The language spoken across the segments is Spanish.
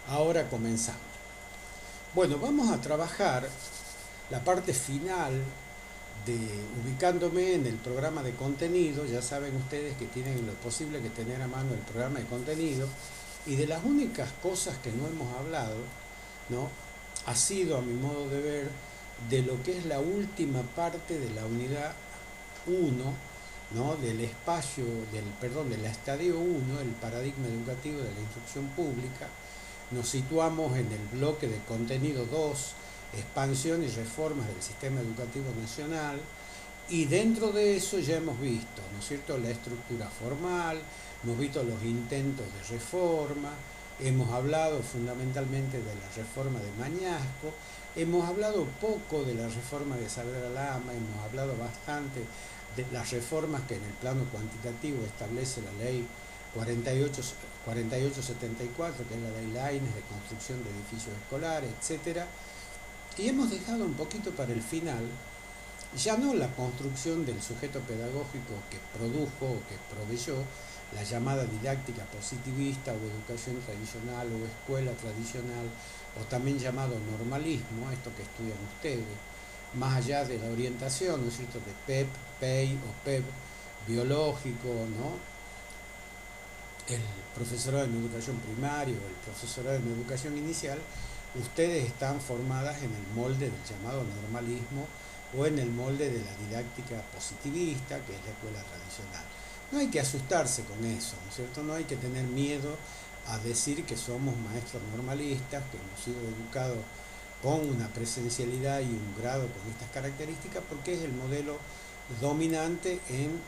Ahora comenzamos. Bueno, vamos a trabajar la parte final de ubicándome en el programa de contenido. Ya saben ustedes que tienen lo posible que tener a mano el programa de contenido, y de las únicas cosas que no hemos hablado, ¿no? Ha sido, a mi modo de ver, de lo que es la última parte de la unidad uno, ¿no? Del espacio, del estadio uno, el paradigma educativo de la instrucción pública. Nos situamos en el bloque de contenido 2, expansión y reformas del sistema educativo nacional, y dentro de eso ya hemos visto, ¿no es cierto?, la estructura formal, hemos visto los intentos de reforma, hemos hablado fundamentalmente de la reforma de Mañasco, hemos hablado poco de la reforma de Saavedra Lama, hemos hablado bastante de las reformas que en el plano cuantitativo establece la ley 4874, que es la ley Lainez de construcción de edificios escolares, etcétera. Y hemos dejado un poquito para el final, ya no la construcción del sujeto pedagógico que produjo o que proveyó la llamada didáctica positivista o educación tradicional o escuela tradicional, o también llamado normalismo, esto que estudian ustedes, más allá de la orientación, ¿no es cierto?, de PEP, PEI o PEP biológico, ¿no? El profesorado en educación primaria o el profesorado en educación inicial, ustedes están formadas en el molde del llamado normalismo o en el molde de la didáctica positivista, que es la escuela tradicional. No hay que asustarse con eso, ¿no es cierto? No hay que tener miedo a decir que somos maestros normalistas, que hemos sido educados con una presencialidad y un grado con estas características, porque es el modelo dominante en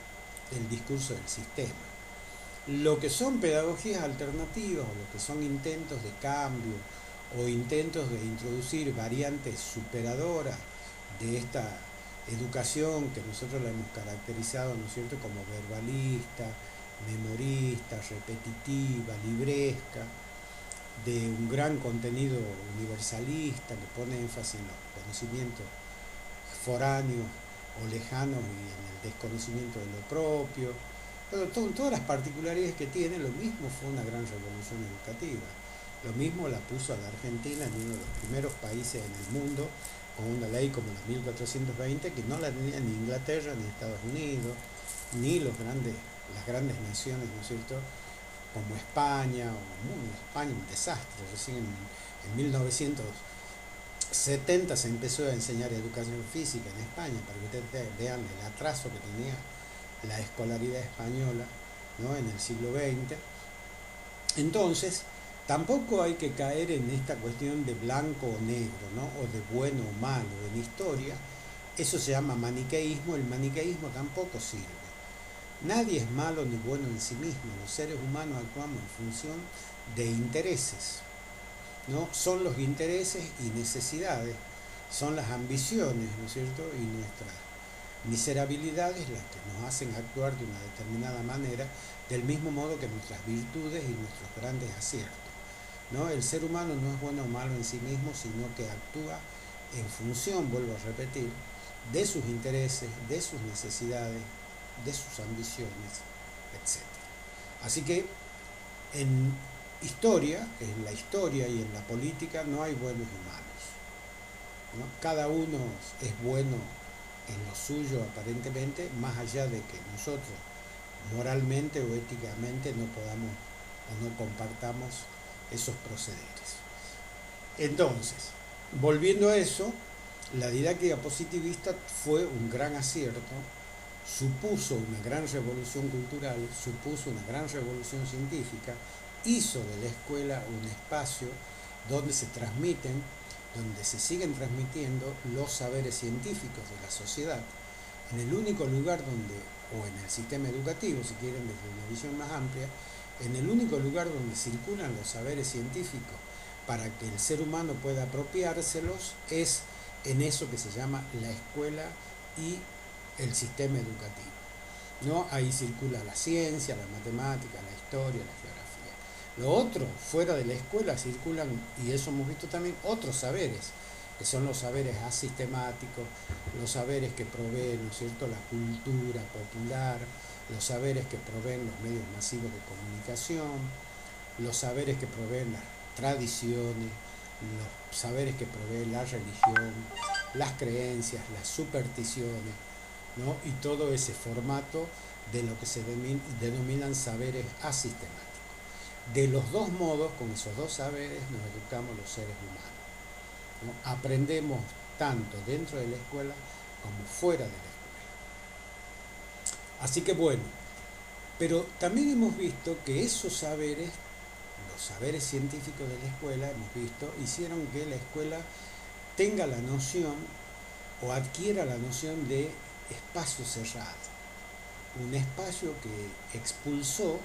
el discurso del sistema. Lo que son pedagogías alternativas, o lo que son intentos de cambio o intentos de introducir variantes superadoras de esta educación que nosotros la hemos caracterizado, ¿no es cierto?, como verbalista, memorista, repetitiva, libresca, de un gran contenido universalista que pone énfasis en los conocimientos foráneos o lejanos y en el desconocimiento de lo propio. Pero todas las particularidades que tiene. Lo mismo fue una gran revolución educativa. Lo mismo la puso a la Argentina en uno de los primeros países en el mundo con una ley como la 1420, que no la tenía ni Inglaterra, ni Estados Unidos, ni las grandes naciones, ¿no es cierto?, como España, España un desastre. Recién en 1970 se empezó a enseñar educación física en España, para que ustedes vean el atraso que tenía la escolaridad española, ¿no?, en el siglo XX. Entonces, tampoco hay que caer en esta cuestión de blanco o negro, ¿no?, o de bueno o malo. En historia eso se llama maniqueísmo. El maniqueísmo tampoco sirve. Nadie es malo ni bueno en sí mismo. Los seres humanos actuamos en función de intereses, ¿no? Son los intereses y necesidades, son las ambiciones, ¿no es cierto?, y nuestras miserabilidades las que nos hacen actuar de una determinada manera, del mismo modo que nuestras virtudes y nuestros grandes aciertos, ¿no? El ser humano no es bueno o malo en sí mismo, sino que actúa en función, vuelvo a repetir, de sus intereses, de sus necesidades, de sus ambiciones, etcétera. Así que en la historia y en la política no hay buenos y malos, ¿no? Cada uno es bueno en lo suyo aparentemente, más allá de que nosotros moralmente o éticamente no podamos o no compartamos esos procederes. Entonces, volviendo a eso, la didáctica positivista fue un gran acierto, supuso una gran revolución cultural, supuso una gran revolución científica, hizo de la escuela un espacio donde se transmiten, donde se siguen transmitiendo los saberes científicos de la sociedad, en el único lugar donde, o en el sistema educativo, si quieren, desde una visión más amplia, en el único lugar donde circulan los saberes científicos para que el ser humano pueda apropiárselos, es en eso que se llama la escuela y el sistema educativo, ¿no? Ahí circula la ciencia, la matemática, la historia, la geografía. Lo otro, fuera de la escuela, circulan, y eso hemos visto también, otros saberes, que son los saberes asistemáticos, los saberes que proveen, ¿no es cierto?, la cultura popular, los saberes que proveen los medios masivos de comunicación, los saberes que proveen las tradiciones, los saberes que provee la religión, las creencias, las supersticiones, ¿no? Y todo ese formato de lo que se denominan saberes asistemáticos. De los dos modos, con esos dos saberes, nos educamos los seres humanos, ¿no? Aprendemos tanto dentro de la escuela como fuera de la escuela. Así que bueno, pero también hemos visto que esos saberes, los saberes científicos de la escuela, hemos visto, hicieron que la escuela tenga la noción o adquiera la noción de espacio cerrado, un espacio que expulsó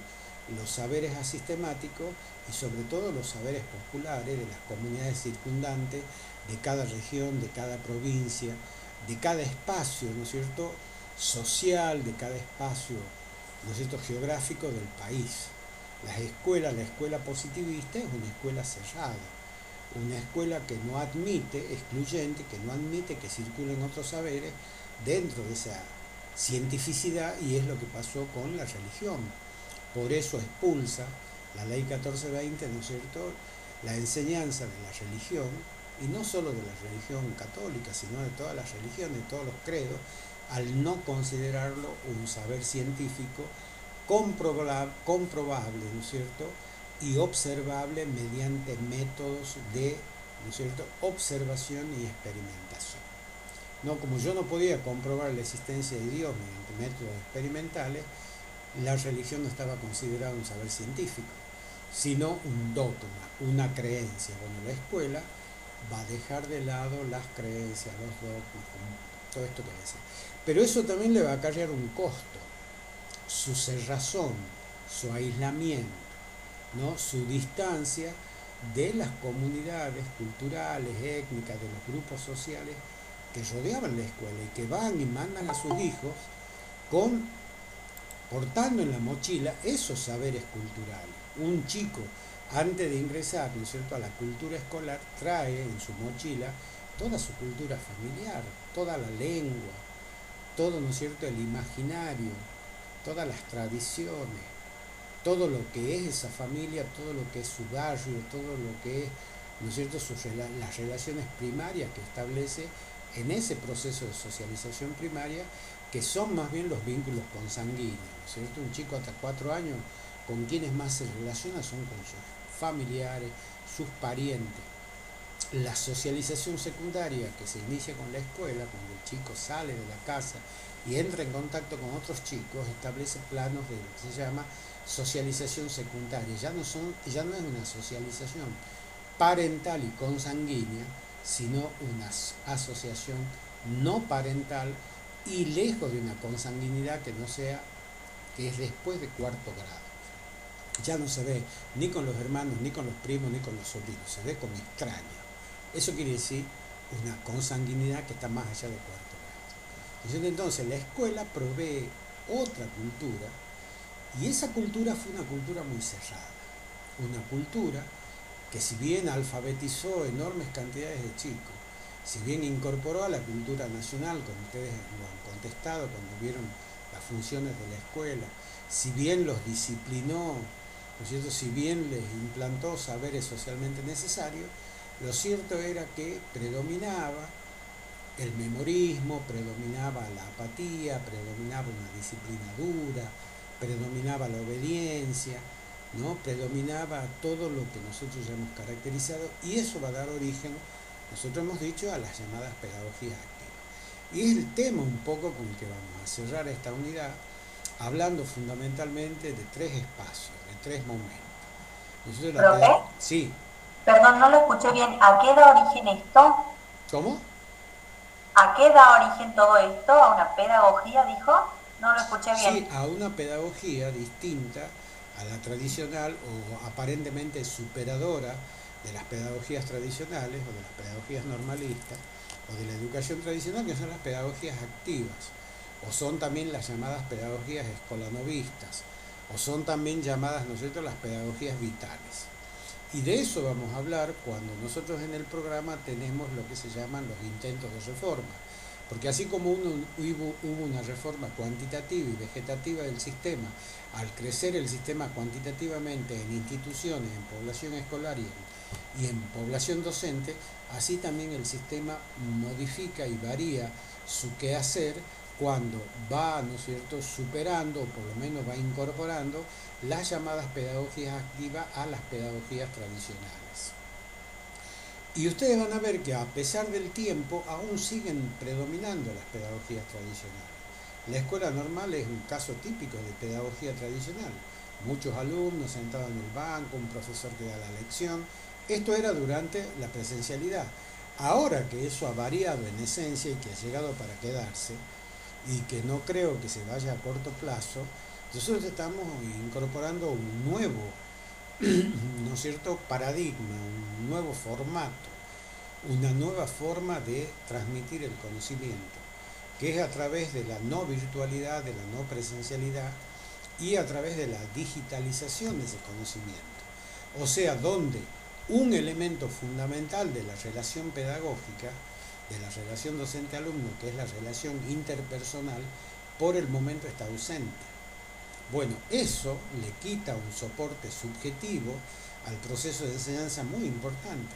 los saberes asistemáticos y sobre todo los saberes populares de las comunidades circundantes, de cada región, de cada provincia, de cada espacio, ¿no es cierto?, social, de cada espacio, ¿no es cierto?, geográfico del país. La escuela positivista es una escuela cerrada, una escuela que no admite, excluyente, que no admite que circulen otros saberes dentro de esa cientificidad, y es lo que pasó con la religión. Por eso expulsa la ley 1420, ¿no es cierto?, la enseñanza de la religión, y no solo de la religión católica, sino de todas las religiones, de todos los credos, al no considerarlo un saber científico comprobable, ¿no es cierto?, y observable mediante métodos de, ¿no es cierto?, observación y experimentación. No, como yo no podía comprobar la existencia de Dios mediante métodos experimentales, la religión no estaba considerada un saber científico, sino un dogma, una creencia. Bueno, la escuela va a dejar de lado las creencias, los dogmas, todo esto que decía. Pero eso también le va a acarrear un costo, su cerrazón, su aislamiento, ¿no?, su distancia de las comunidades culturales, étnicas, de los grupos sociales que rodeaban la escuela y que van y mandan a sus hijos portando en la mochila esos saberes culturales. Un chico, antes de ingresar, ¿no es cierto?, a la cultura escolar, trae en su mochila toda su cultura familiar, toda la lengua, todo, ¿no es cierto?, el imaginario, todas las tradiciones, todo lo que es esa familia, todo lo que es su barrio, todo lo que es, ¿no es cierto?, las relaciones primarias que establece en ese proceso de socialización primaria, que son más bien los vínculos consanguíneos, ¿no es cierto? Un chico hasta 4 años, con quienes más se relaciona son con sus familiares, sus parientes. La socialización secundaria, que se inicia con la escuela, cuando el chico sale de la casa y entra en contacto con otros chicos, establece planos de lo que se llama socialización secundaria. Ya no es una socialización parental y consanguínea, sino una asociación no parental y lejos de una consanguinidad que es después de 4º grado. Ya no se ve ni con los hermanos, ni con los primos, ni con los sobrinos, se ve como extraño. Eso quiere decir una consanguinidad que está más allá de 4º grado. Entonces la escuela provee otra cultura, y esa cultura fue una cultura muy cerrada, una cultura que, si bien alfabetizó enormes cantidades de chicos, si bien incorporó a la cultura nacional, como ustedes lo han contestado cuando vieron las funciones de la escuela, si bien los disciplinó, ¿no es cierto?, si bien les implantó saberes socialmente necesarios, lo cierto era que predominaba el memorismo, predominaba la apatía, predominaba una disciplina dura, predominaba la obediencia, ¿no?, predominaba todo lo que nosotros ya hemos caracterizado, y eso va a dar origen, nosotros hemos dicho, a las llamadas pedagogías activas. Y es el tema un poco con el que vamos a cerrar esta unidad, hablando fundamentalmente de 3 espacios, de 3 momentos. ¿Profe? Sí. Perdón, no lo escuché bien. ¿A qué da origen esto? ¿Cómo? ¿A qué da origen todo esto? ¿A una pedagogía, dijo? No lo escuché bien. Sí, a una pedagogía distinta a la tradicional, o aparentemente superadora de las pedagogías tradicionales o de las pedagogías normalistas o de la educación tradicional, que son las pedagogías activas, o son también las llamadas pedagogías escolanovistas, o son también llamadas, ¿no es cierto?, las pedagogías vitales. Y de eso vamos a hablar cuando nosotros en el programa tenemos lo que se llaman los intentos de reforma. Porque así como hubo una reforma cuantitativa y vegetativa del sistema, al crecer el sistema cuantitativamente en instituciones, en población escolar y en población docente, así también el sistema modifica y varía su quehacer cuando va, ¿no es cierto?, superando, o por lo menos va incorporando las llamadas pedagogías activas a las pedagogías tradicionales. Y ustedes van a ver que a pesar del tiempo aún siguen predominando las pedagogías tradicionales. La escuela normal es un caso típico de pedagogía tradicional. Muchos alumnos sentados en el banco, un profesor que da la lección. Esto era durante la presencialidad. Ahora que eso ha variado en esencia y que ha llegado para quedarse, y que no creo que se vaya a corto plazo, nosotros estamos incorporando un nuevo, ¿no es cierto?, paradigma, un nuevo formato, una nueva forma de transmitir el conocimiento, que es a través de la no virtualidad, de la no presencialidad y a través de la digitalización de ese conocimiento. O sea, donde un elemento fundamental de la relación pedagógica, de la relación docente-alumno, que es la relación interpersonal, por el momento está ausente. Bueno, eso le quita un soporte subjetivo al proceso de enseñanza muy importante,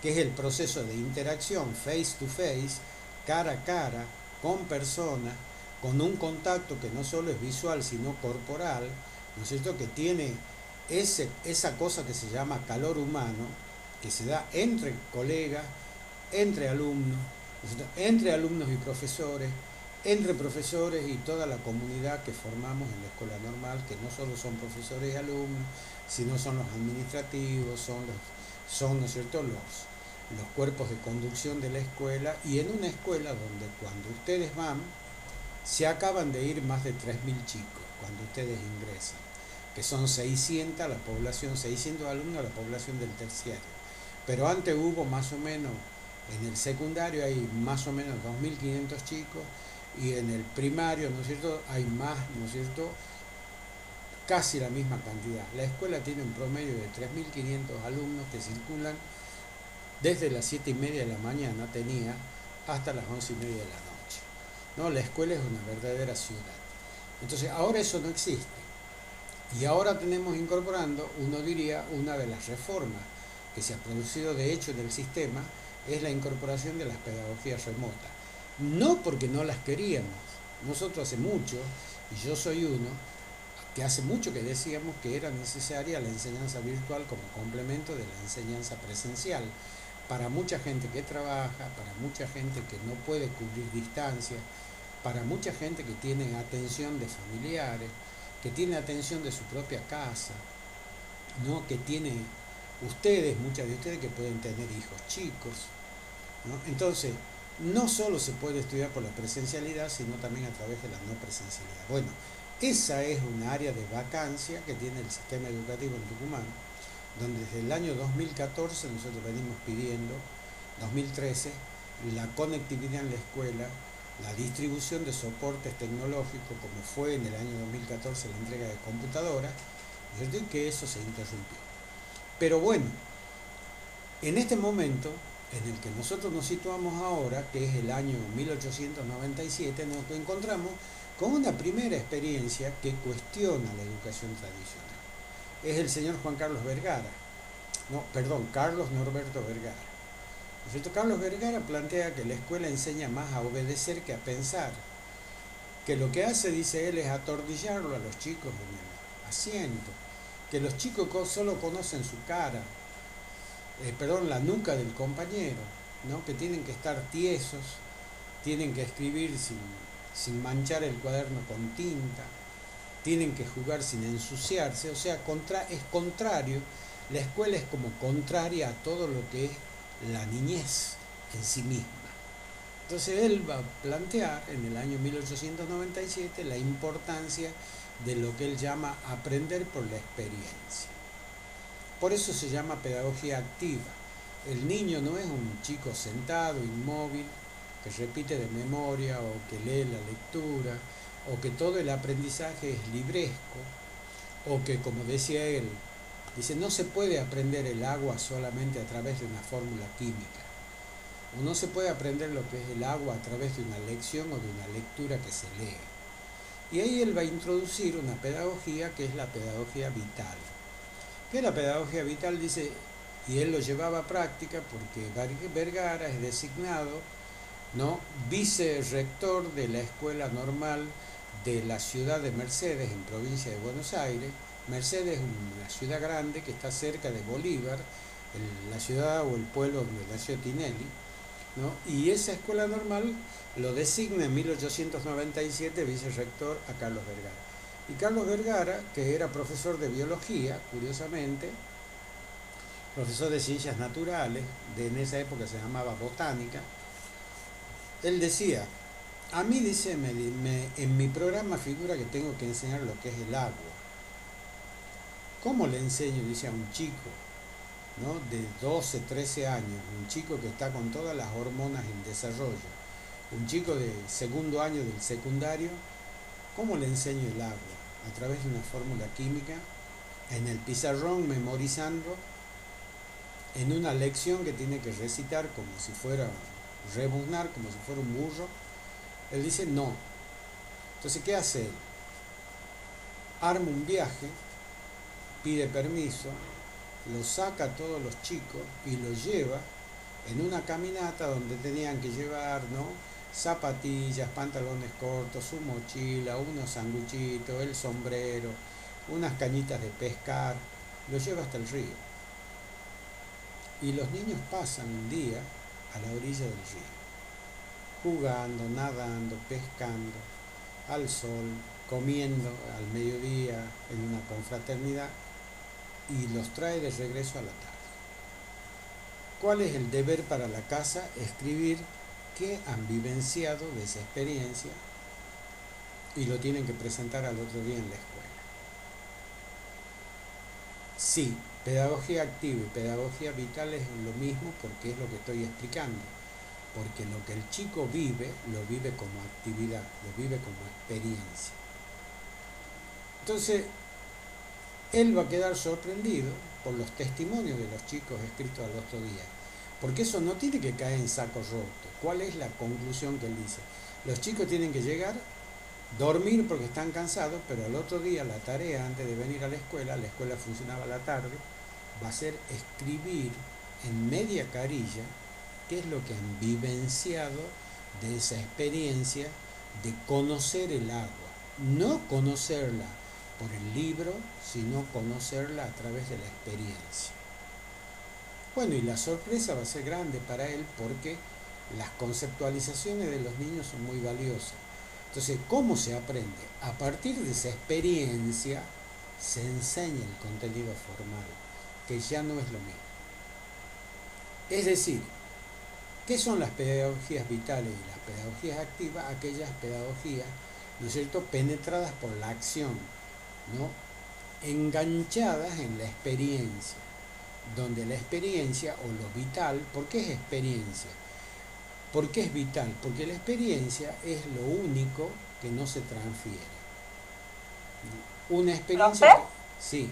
que es el proceso de interacción face to face, cara a cara, con personas, con un contacto que no solo es visual, sino corporal, ¿no es cierto?, que tiene esa cosa que se llama calor humano, que se da entre colegas, entre alumnos, entre alumnos y profesores, entre profesores y toda la comunidad que formamos en la escuela normal, que no solo son profesores y alumnos, sino son los administrativos, son ¿no es cierto?, los cuerpos de conducción de la escuela, y en una escuela donde cuando ustedes van, se acaban de ir más de 3.000 chicos, cuando ustedes ingresan, que son 600 la población, 600 alumnos la población del terciario. Pero antes hubo más o menos, en el secundario hay más o menos 2.500 chicos, y en el primario, ¿no es cierto?, hay más, ¿no es cierto?, casi la misma cantidad. La escuela tiene un promedio de 3.500 alumnos que circulan desde las 7:30 de la mañana, tenía, hasta las 11:30 de la noche. ¿No? La escuela es una verdadera ciudad. Entonces, ahora eso no existe. Y ahora tenemos incorporando, uno diría, una de las reformas que se ha producido de hecho en el sistema, es la incorporación de las pedagogías remotas. No porque no las queríamos. Nosotros hace mucho, y yo soy uno, que hace mucho que decíamos que era necesaria la enseñanza virtual como complemento de la enseñanza presencial. Para mucha gente que trabaja, para mucha gente que no puede cubrir distancias, para mucha gente que tiene atención de familiares, que tiene atención de su propia casa, ¿no?, que tiene ustedes, muchas de ustedes que pueden tener hijos chicos, ¿no? Entonces, no solo se puede estudiar por la presencialidad, sino también a través de la no presencialidad. Bueno, esa es un área de vacancia que tiene el sistema educativo en Tucumán, donde desde el año 2014 nosotros venimos pidiendo, 2013, la conectividad en la escuela, la distribución de soportes tecnológicos, como fue en el año 2014 la entrega de computadoras, y que eso se interrumpió. Pero bueno, en este momento en el que nosotros nos situamos ahora, que es el año 1897, nos encontramos con una primera experiencia que cuestiona la educación tradicional. Es el señor Juan Carlos Vergara, Carlos Norberto Vergara. Carlos Vergara plantea que la escuela enseña más a obedecer que a pensar, que lo que hace, dice él, es atornillarlo a los chicos en el asiento, que los chicos solo conocen su cara, la nuca del compañero, ¿no?, que tienen que estar tiesos, tienen que escribir sin manchar el cuaderno con tinta, tienen que jugar sin ensuciarse, o sea, es contrario, la escuela es como contraria a todo lo que es la niñez en sí misma. Entonces él va a plantear en el año 1897 la importancia de lo que él llama aprender por la experiencia. Por eso se llama pedagogía activa. El niño no es un chico sentado, inmóvil, que repite de memoria o que lee la lectura, o que todo el aprendizaje es libresco, o que, como decía él, dice, no se puede aprender el agua solamente a través de una fórmula química. o no se puede aprender lo que es el agua a través de una lección o de una lectura que se lee. Y ahí él va a introducir una pedagogía que es la pedagogía vital. ¿Qué es la pedagogía vital? Dice, y él lo llevaba a práctica porque Vergara es designado, ¿no?, vicerrector de la Escuela Normal de la ciudad de Mercedes, en provincia de Buenos Aires. Mercedes es una ciudad grande que está cerca de Bolívar, la ciudad o el pueblo donde nació Tinelli, ¿no? Y esa escuela normal lo designa en 1897 vicerrector a Carlos Vergara. Y Carlos Vergara, que era profesor de biología, curiosamente, profesor de ciencias naturales, en esa época se llamaba botánica, él decía, a mí, dice, en mi programa figura que tengo que enseñar lo que es el agua. ¿Cómo le enseño? Dice, a un chico, ¿no?, de 12, 13 años, un chico que está con todas las hormonas en desarrollo, un chico de segundo año del secundario, ¿cómo le enseño el agua? A través de una fórmula química, en el pizarrón, memorizando, en una lección que tiene que recitar como si fuera, rebuznar como si fuera un burro. Él dice, no. Entonces, ¿qué hace él? Arma un viaje, pide permiso, lo saca a todos los chicos y los lleva en una caminata donde tenían que llevar, ¿no?, zapatillas, pantalones cortos, su mochila, unos sanguchitos, el sombrero, unas cañitas de pescar, lo lleva hasta el río. Y los niños pasan un día a la orilla del río, jugando, nadando, pescando, al sol, comiendo al mediodía en una confraternidad, y los trae de regreso a la tarde. ¿Cuál es el deber para la casa? Escribir qué han vivenciado de esa experiencia y lo tienen que presentar al otro día en la escuela. Sí, pedagogía activa y pedagogía vital es lo mismo, porque es lo que estoy explicando. Porque lo que el chico vive, lo vive como actividad, lo vive como experiencia. Entonces, él va a quedar sorprendido por los testimonios de los chicos escritos al otro día. Porque eso no tiene que caer en saco roto. ¿Cuál es la conclusión que él dice? Los chicos tienen que llegar, dormir porque están cansados, pero al otro día la tarea, antes de venir a la escuela funcionaba a la tarde, va a ser escribir en media carilla qué es lo que han vivenciado de esa experiencia de conocer el agua. No conocerla por el libro, sino conocerla a través de la experiencia. Bueno, y la sorpresa va a ser grande para él porque las conceptualizaciones de los niños son muy valiosas. Entonces, ¿cómo se aprende? A partir de esa experiencia se enseña el contenido formal, que ya no es lo mismo. Es decir, ¿qué son las pedagogías vitales y las pedagogías activas? Aquellas pedagogías, ¿no es cierto?, penetradas por la acción, ¿no?, enganchadas en la experiencia, donde la experiencia o lo vital, ¿por qué es experiencia? ¿Por qué es vital? Porque la experiencia es lo único que no se transfiere. Una experiencia... ¿Profe? Sí.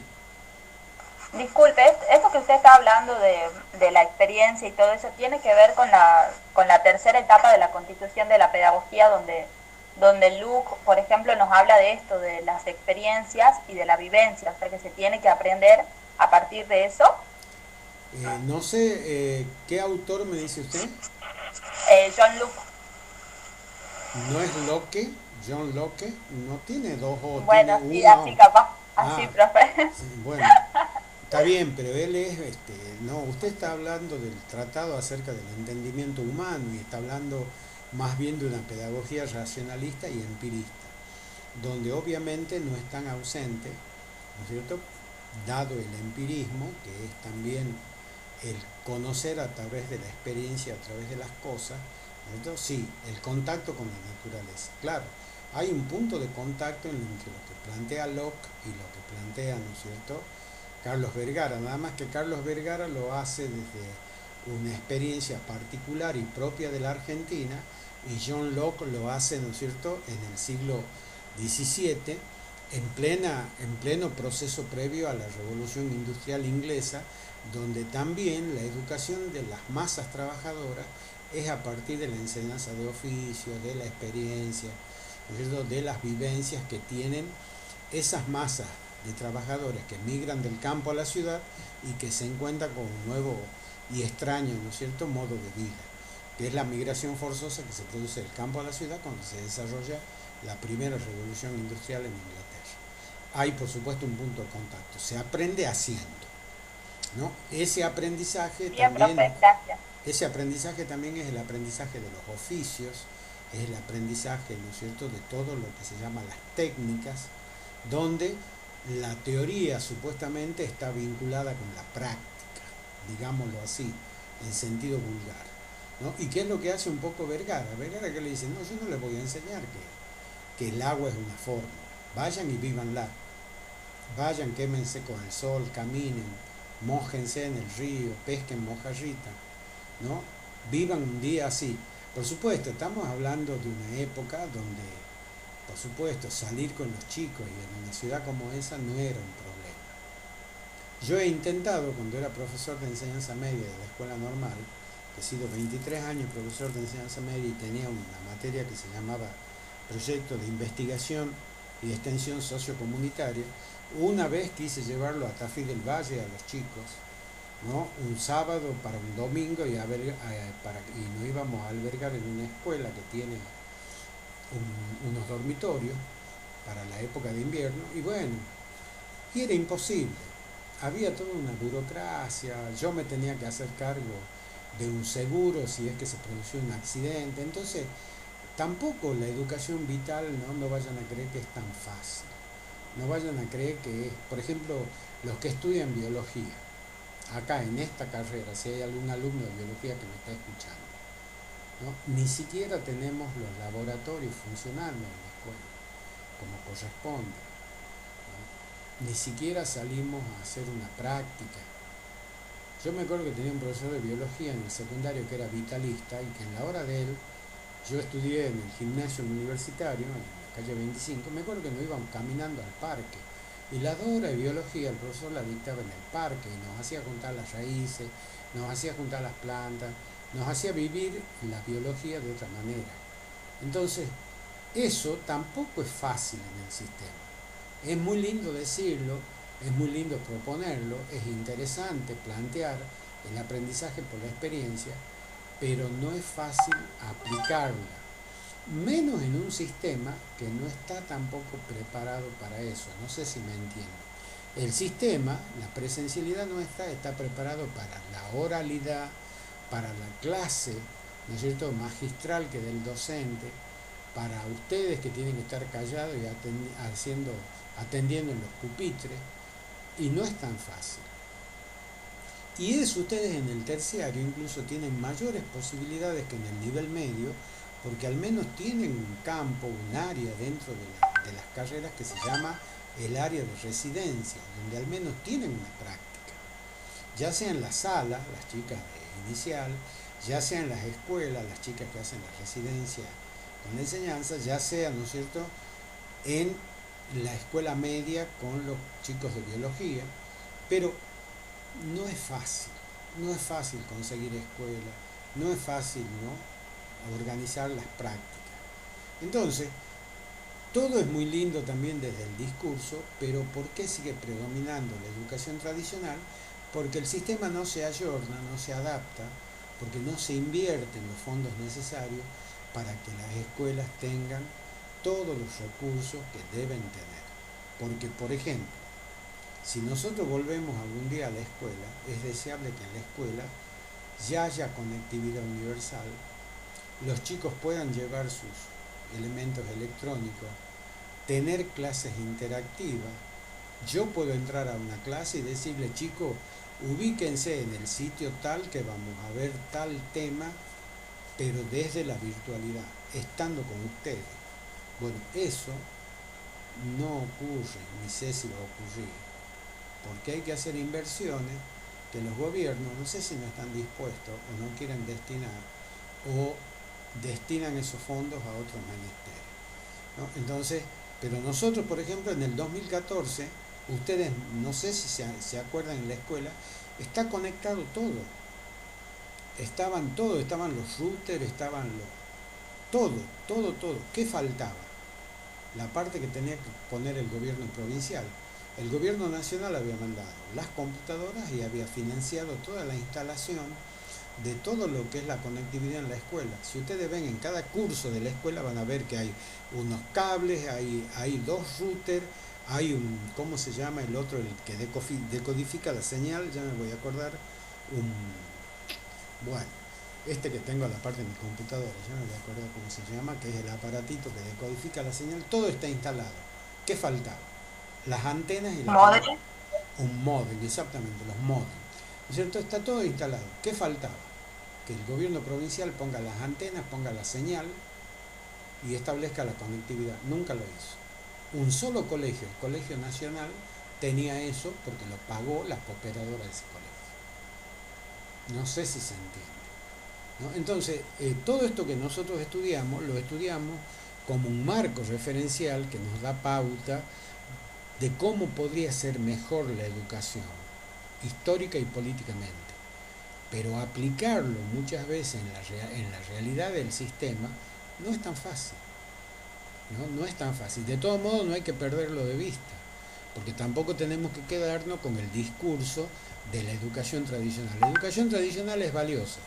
Disculpe, esto que usted está hablando de la experiencia y todo eso, tiene que ver con la tercera etapa de la constitución de la pedagogía, donde Luke, por ejemplo, nos habla de esto, de las experiencias y de la vivencia, o sea que se tiene que aprender a partir de eso. No sé, ¿qué autor me dice usted? John Locke. No es Locke, John Locke, no tiene dos O, bueno, tiene sí, uno. así capaz, así, profe. Sí, bueno, está bien, pero él es, no, usted está hablando del tratado acerca del entendimiento humano y está hablando más bien de una pedagogía racionalista y empirista, donde obviamente no están ausentes, ¿no es cierto?, dado el empirismo, que es también el conocer a través de la experiencia, a través de las cosas, ¿no? Sí, el contacto con la naturaleza. Claro, hay un punto de contacto entre lo que plantea Locke y lo que plantea, ¿no es cierto?, Carlos Vergara, nada más que Carlos Vergara lo hace desde una experiencia particular y propia de la Argentina, y John Locke lo hace, ¿no es cierto?, en el siglo XVII, en pleno proceso previo a la Revolución Industrial Inglesa, donde también la educación de las masas trabajadoras es a partir de la enseñanza de oficios, de la experiencia, ¿no es cierto?, de las vivencias que tienen esas masas de trabajadores que migran del campo a la ciudad y que se encuentran con un nuevo y extraño, ¿no es cierto?, modo de vida, que es la migración forzosa que se produce del campo a la ciudad cuando se desarrolla la primera revolución industrial en Inglaterra. Hay, por supuesto, un punto de contacto, se aprende haciendo, ¿no? Ese aprendizaje Bien, también, profe, gracias. ese aprendizaje también es el aprendizaje de los oficios, es el aprendizaje, ¿no es cierto?, de todo lo que se llama las técnicas, donde la teoría supuestamente está vinculada con la práctica, digámoslo así, en sentido vulgar, ¿no? ¿Y qué es lo que hace un poco Vergara? Vergara que le dice, no, yo no les voy a enseñar que el agua es una forma, vayan y vívanla, vayan, quémense con el sol, caminen, mójense en el río, pesquen mojarrita, ¿no? Vivan un día así. Por supuesto, estamos hablando de una época donde, por supuesto, salir con los chicos y en una ciudad como esa no era un problema. Yo he intentado, cuando era profesor de enseñanza media de la escuela normal, he sido 23 años profesor de enseñanza media y tenía una materia que se llamaba Proyecto de Investigación y Extensión Sociocomunitaria. Una vez quise llevarlo a Tafí del Valle a los chicos, ¿no?, un sábado para un domingo y nos íbamos a albergar en una escuela que tiene unos dormitorios para la época de invierno, y bueno, y era imposible, había toda una burocracia, yo me tenía que hacer cargo de un seguro si es que se producía un accidente, entonces tampoco la educación vital, no vayan a creer que es tan fácil, no vayan a creer que es, por ejemplo, los que estudian biología, acá en esta carrera, si hay algún alumno de biología que me está escuchando, ¿no?, ni siquiera tenemos los laboratorios funcionando en la escuela, como corresponde, ¿no? Ni siquiera salimos a hacer una práctica. Yo me acuerdo que tenía un profesor de biología en el secundario que era vitalista y que en la hora de él, yo estudié en el gimnasio universitario, en la calle 25, me acuerdo que nos íbamos caminando al parque y la 2 horas de biología el profesor la dictaba en el parque y nos hacía juntar las raíces, nos hacía juntar las plantas, nos hacía vivir la biología de otra manera. Entonces, eso tampoco es fácil en el sistema. Es muy lindo decirlo, es muy lindo proponerlo, es interesante plantear el aprendizaje por la experiencia, pero no es fácil aplicarla, menos en un sistema que no está tampoco preparado para eso. No sé si me entiendo. El sistema, la presencialidad no está preparado para la oralidad, para la clase, ¿no es cierto?, magistral que del docente, para ustedes que tienen que estar callados y atendiendo en los pupitres, y no es tan fácil. Y eso ustedes en el terciario incluso tienen mayores posibilidades que en el nivel medio, porque al menos tienen un campo, un área dentro de las carreras que se llama el área de residencia, donde al menos tienen una práctica, ya sea en la sala, las chicas de inicial, ya sea en las escuelas, las chicas que hacen la residencia con la enseñanza, ya sea, ¿no es cierto?, en la escuela media con los chicos de biología, pero no es fácil conseguir escuela, no es fácil, ¿no?, organizar las prácticas. Entonces, todo es muy lindo también desde el discurso, pero ¿por qué sigue predominando la educación tradicional? Porque el sistema no se ayorna, no se adapta, porque no se invierte en los fondos necesarios para que las escuelas tengan todos los recursos que deben tener. Porque, por ejemplo, si nosotros volvemos algún día a la escuela, es deseable que en la escuela ya haya conectividad universal, los chicos puedan llevar sus elementos electrónicos, tener clases interactivas. Yo puedo entrar a una clase y decirle, chicos, ubíquense en el sitio tal que vamos a ver tal tema, pero desde la virtualidad, estando con ustedes. Bueno, eso no ocurre, ni sé si va a ocurrir, porque hay que hacer inversiones que los gobiernos, no sé si no están dispuestos o no quieren destinar, o destinan esos fondos a otros menesteres, ¿no? Entonces, pero nosotros, por ejemplo, en el 2014, ustedes, no sé si se acuerdan, en la escuela, está conectado todo. estaban todo, estaban los routers, todo, todo, todo. ¿Qué faltaba? La parte que tenía que poner el gobierno provincial. El gobierno nacional había mandado las computadoras y había financiado toda la instalación de todo lo que es la conectividad en la escuela. Si ustedes ven en cada curso de la escuela van a ver que hay unos cables, hay dos routers, hay un, ¿cómo se llama el otro? El que decodifica la señal, ya me voy a acordar, bueno, este que tengo a la parte de mi computadora, ya me voy a acordar cómo se llama, que es el aparatito que decodifica la señal, todo está instalado. ¿Qué faltaba? Las antenas y ¿Modem? un módem, exactamente, los módems. ¿No es cierto? Está todo instalado. ¿Qué faltaba? Que el gobierno provincial ponga las antenas, ponga la señal y establezca la conectividad. Nunca lo hizo. Un solo colegio, el Colegio Nacional, tenía eso porque lo pagó la cooperadora de ese colegio. No sé si se entiende, ¿no? Entonces, todo esto que nosotros estudiamos, lo estudiamos como un marco referencial que nos da pauta de cómo podría ser mejor la educación, histórica y políticamente. Pero aplicarlo muchas veces en la realidad del sistema no es tan fácil. No es tan fácil. De todos modos, no hay que perderlo de vista, porque tampoco tenemos que quedarnos con el discurso de la educación tradicional. La educación tradicional es valiosa,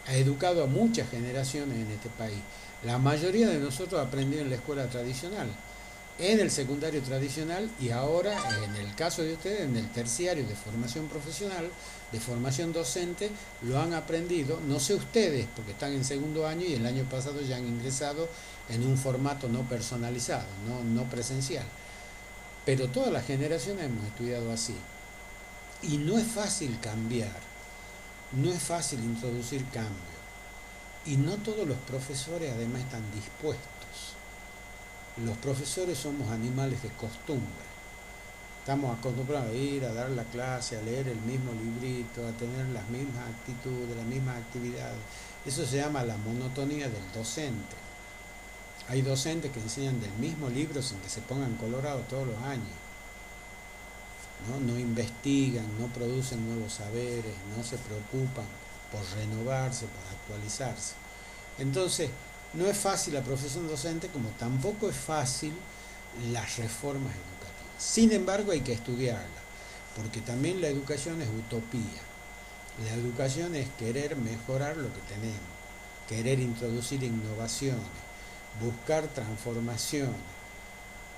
ha educado a muchas generaciones en este país. La mayoría de nosotros aprendió en la escuela tradicional, en el secundario tradicional y ahora, en el caso de ustedes, en el terciario de formación profesional, de formación docente, lo han aprendido, no sé ustedes, porque están en segundo año y el año pasado ya han ingresado en un formato no personalizado, no presencial. Pero todas las generaciones hemos estudiado así. Y no es fácil cambiar, no es fácil introducir cambio. Y no todos los profesores además están dispuestos. Los profesores somos animales de costumbre. Estamos acostumbrados a ir, a dar la clase, a leer el mismo librito, a tener las mismas actitudes, las mismas actividades. Eso se llama la monotonía del docente. Hay docentes que enseñan del mismo libro sin que se pongan colorados todos los años. No investigan, no producen nuevos saberes, no se preocupan por renovarse, por actualizarse. Entonces, no es fácil la profesión docente como tampoco es fácil las reformas educativas. Sin embargo, hay que estudiarla, porque también la educación es utopía. La educación es querer mejorar lo que tenemos, querer introducir innovaciones, buscar transformaciones,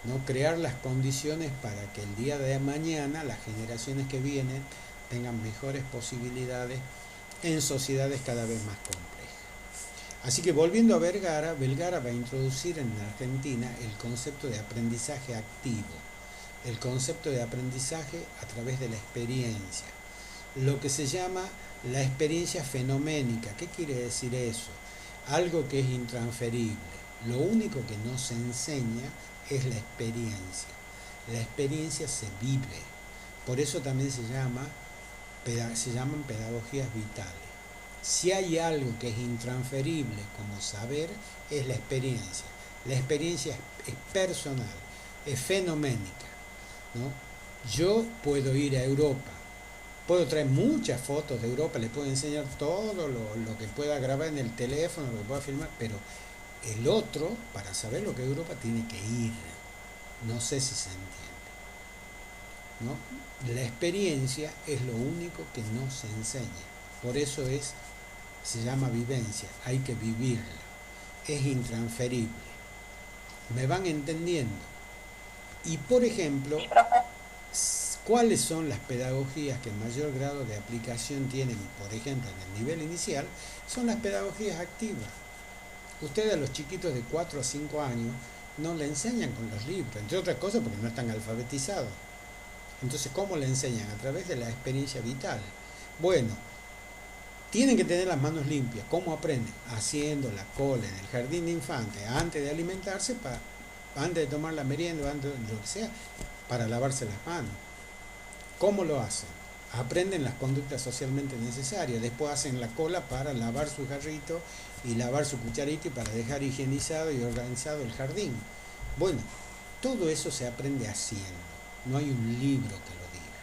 ¿no? Crear las condiciones para que el día de mañana las generaciones que vienen tengan mejores posibilidades en sociedades cada vez más complejas. Así que volviendo a Vergara, Vergara va a introducir en Argentina el concepto de aprendizaje activo, el concepto de aprendizaje a través de la experiencia, lo que se llama la experiencia fenoménica. ¿Qué quiere decir eso? Algo que es intransferible. Lo único que no se enseña es la experiencia. La experiencia se vive. Por eso también se llaman pedagogías vitales. Si hay algo que es intransferible como saber, es la experiencia. La experiencia es personal, es fenoménica, ¿no? Yo puedo ir a Europa, puedo traer muchas fotos de Europa, les puedo enseñar todo lo que pueda grabar en el teléfono, lo que pueda filmar, pero el otro, para saber lo que es Europa, tiene que ir. No sé si se entiende, ¿no? La experiencia es lo único que no se enseña. Por eso se llama vivencia, hay que vivirla. Es intransferible. ¿Me van entendiendo? Y por ejemplo, ¿cuáles son las pedagogías que mayor grado de aplicación tienen, por ejemplo, en el nivel inicial? Son las pedagogías activas. Ustedes a los chiquitos de 4 a 5 años no le enseñan con los libros, entre otras cosas porque no están alfabetizados. Entonces, ¿cómo le enseñan? A través de la experiencia vital. Bueno, tienen que tener las manos limpias. ¿Cómo aprenden? Haciendo la cola en el jardín de infantes antes de alimentarse, antes de tomar la merienda, antes de lo que sea, para lavarse las manos. ¿Cómo lo hacen? Aprenden las conductas socialmente necesarias. Después hacen la cola para lavar su jarrito y lavar su cucharita y para dejar higienizado y organizado el jardín. Bueno, todo eso se aprende haciendo. No hay un libro que lo diga.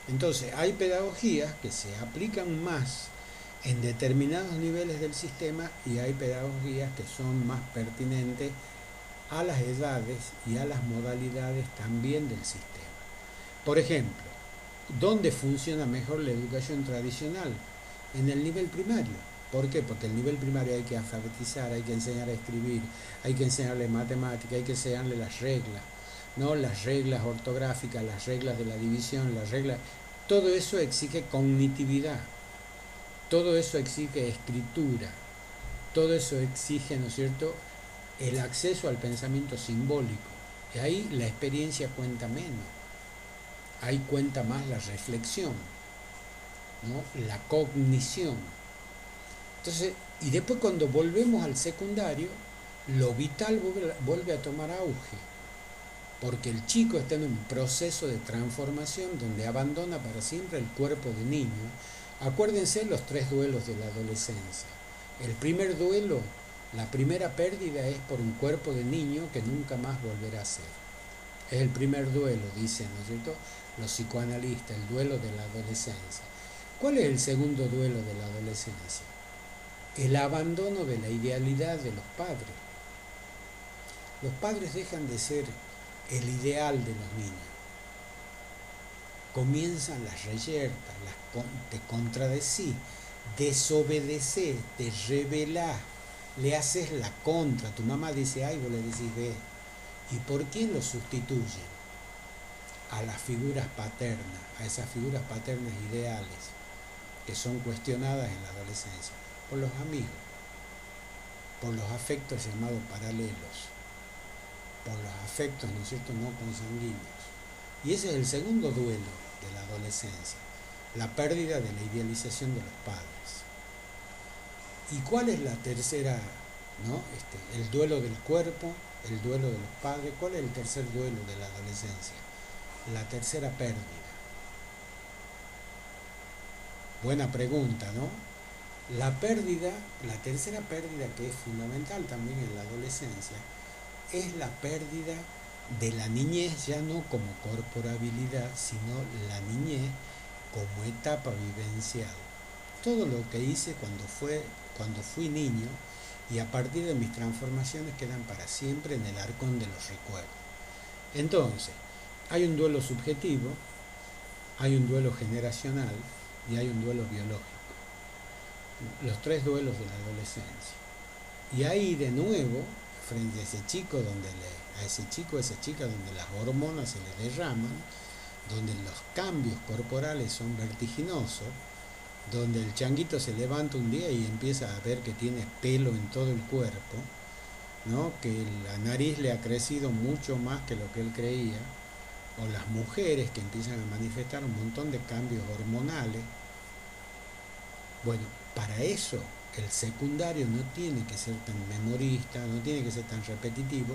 Entonces, hay pedagogías que se aplican más en determinados niveles del sistema y hay pedagogías que son más pertinentes a las edades y a las modalidades también del sistema. Por ejemplo, ¿dónde funciona mejor la educación tradicional? En el nivel primario. ¿Por qué? Porque el nivel primario hay que alfabetizar, hay que enseñar a escribir, hay que enseñarle matemática, hay que enseñarle las reglas, ¿no? Las reglas ortográficas, las reglas de la división, las reglas... Todo eso exige cognitividad, todo eso exige escritura, todo eso exige, ¿no es cierto?, el acceso al pensamiento simbólico. Y ahí la experiencia cuenta menos, ahí cuenta más la reflexión, ¿no?, la cognición. Entonces, y después cuando volvemos al secundario, lo vital vuelve a tomar auge, porque el chico está en un proceso de transformación donde abandona para siempre el cuerpo de niño. Acuérdense los 3 duelos de la adolescencia. El primer duelo, la primera pérdida es por un cuerpo de niño que nunca más volverá a ser. Es el primer duelo, dicen, ¿no es cierto?, los psicoanalistas, el duelo de la adolescencia. ¿Cuál es el segundo duelo de la adolescencia? El abandono de la idealidad de los padres. Los padres dejan de ser el ideal de los niños. Comienzan las reyertas, te contradecís, desobedecés, te rebelás, le haces la contra. Tu mamá dice A y vos le decís B. ¿Y por quién lo sustituyen? A las figuras paternas, a esas figuras paternas ideales que son cuestionadas en la adolescencia, por los amigos, por los afectos llamados paralelos, por los afectos, ¿no es cierto?, no consanguíneos. Y ese es el segundo duelo de la adolescencia, la pérdida de la idealización de los padres. ¿Y cuál es la tercera, ¿no?, el duelo del cuerpo, el duelo de los padres? ¿Cuál es el tercer duelo de la adolescencia? La tercera pérdida. Buena pregunta, ¿no? La tercera pérdida, que es fundamental también en la adolescencia, es la pérdida de la niñez, ya no como corporabilidad, sino la niñez como etapa vivencial. Todo lo que hice cuando fui niño y a partir de mis transformaciones quedan para siempre en el arcón de los recuerdos. Entonces, hay un duelo subjetivo, hay un duelo generacional y hay un duelo biológico. Los 3 duelos de la adolescencia. Y ahí de nuevo, frente a ese chico, esa chica, donde las hormonas se le derraman, donde los cambios corporales son vertiginosos, donde el changuito se levanta un día y empieza a ver que tiene pelo en todo el cuerpo, ¿no?, que la nariz le ha crecido mucho más que lo que él creía, o las mujeres que empiezan a manifestar un montón de cambios hormonales. Bueno, para eso el secundario no tiene que ser tan memorista, no tiene que ser tan repetitivo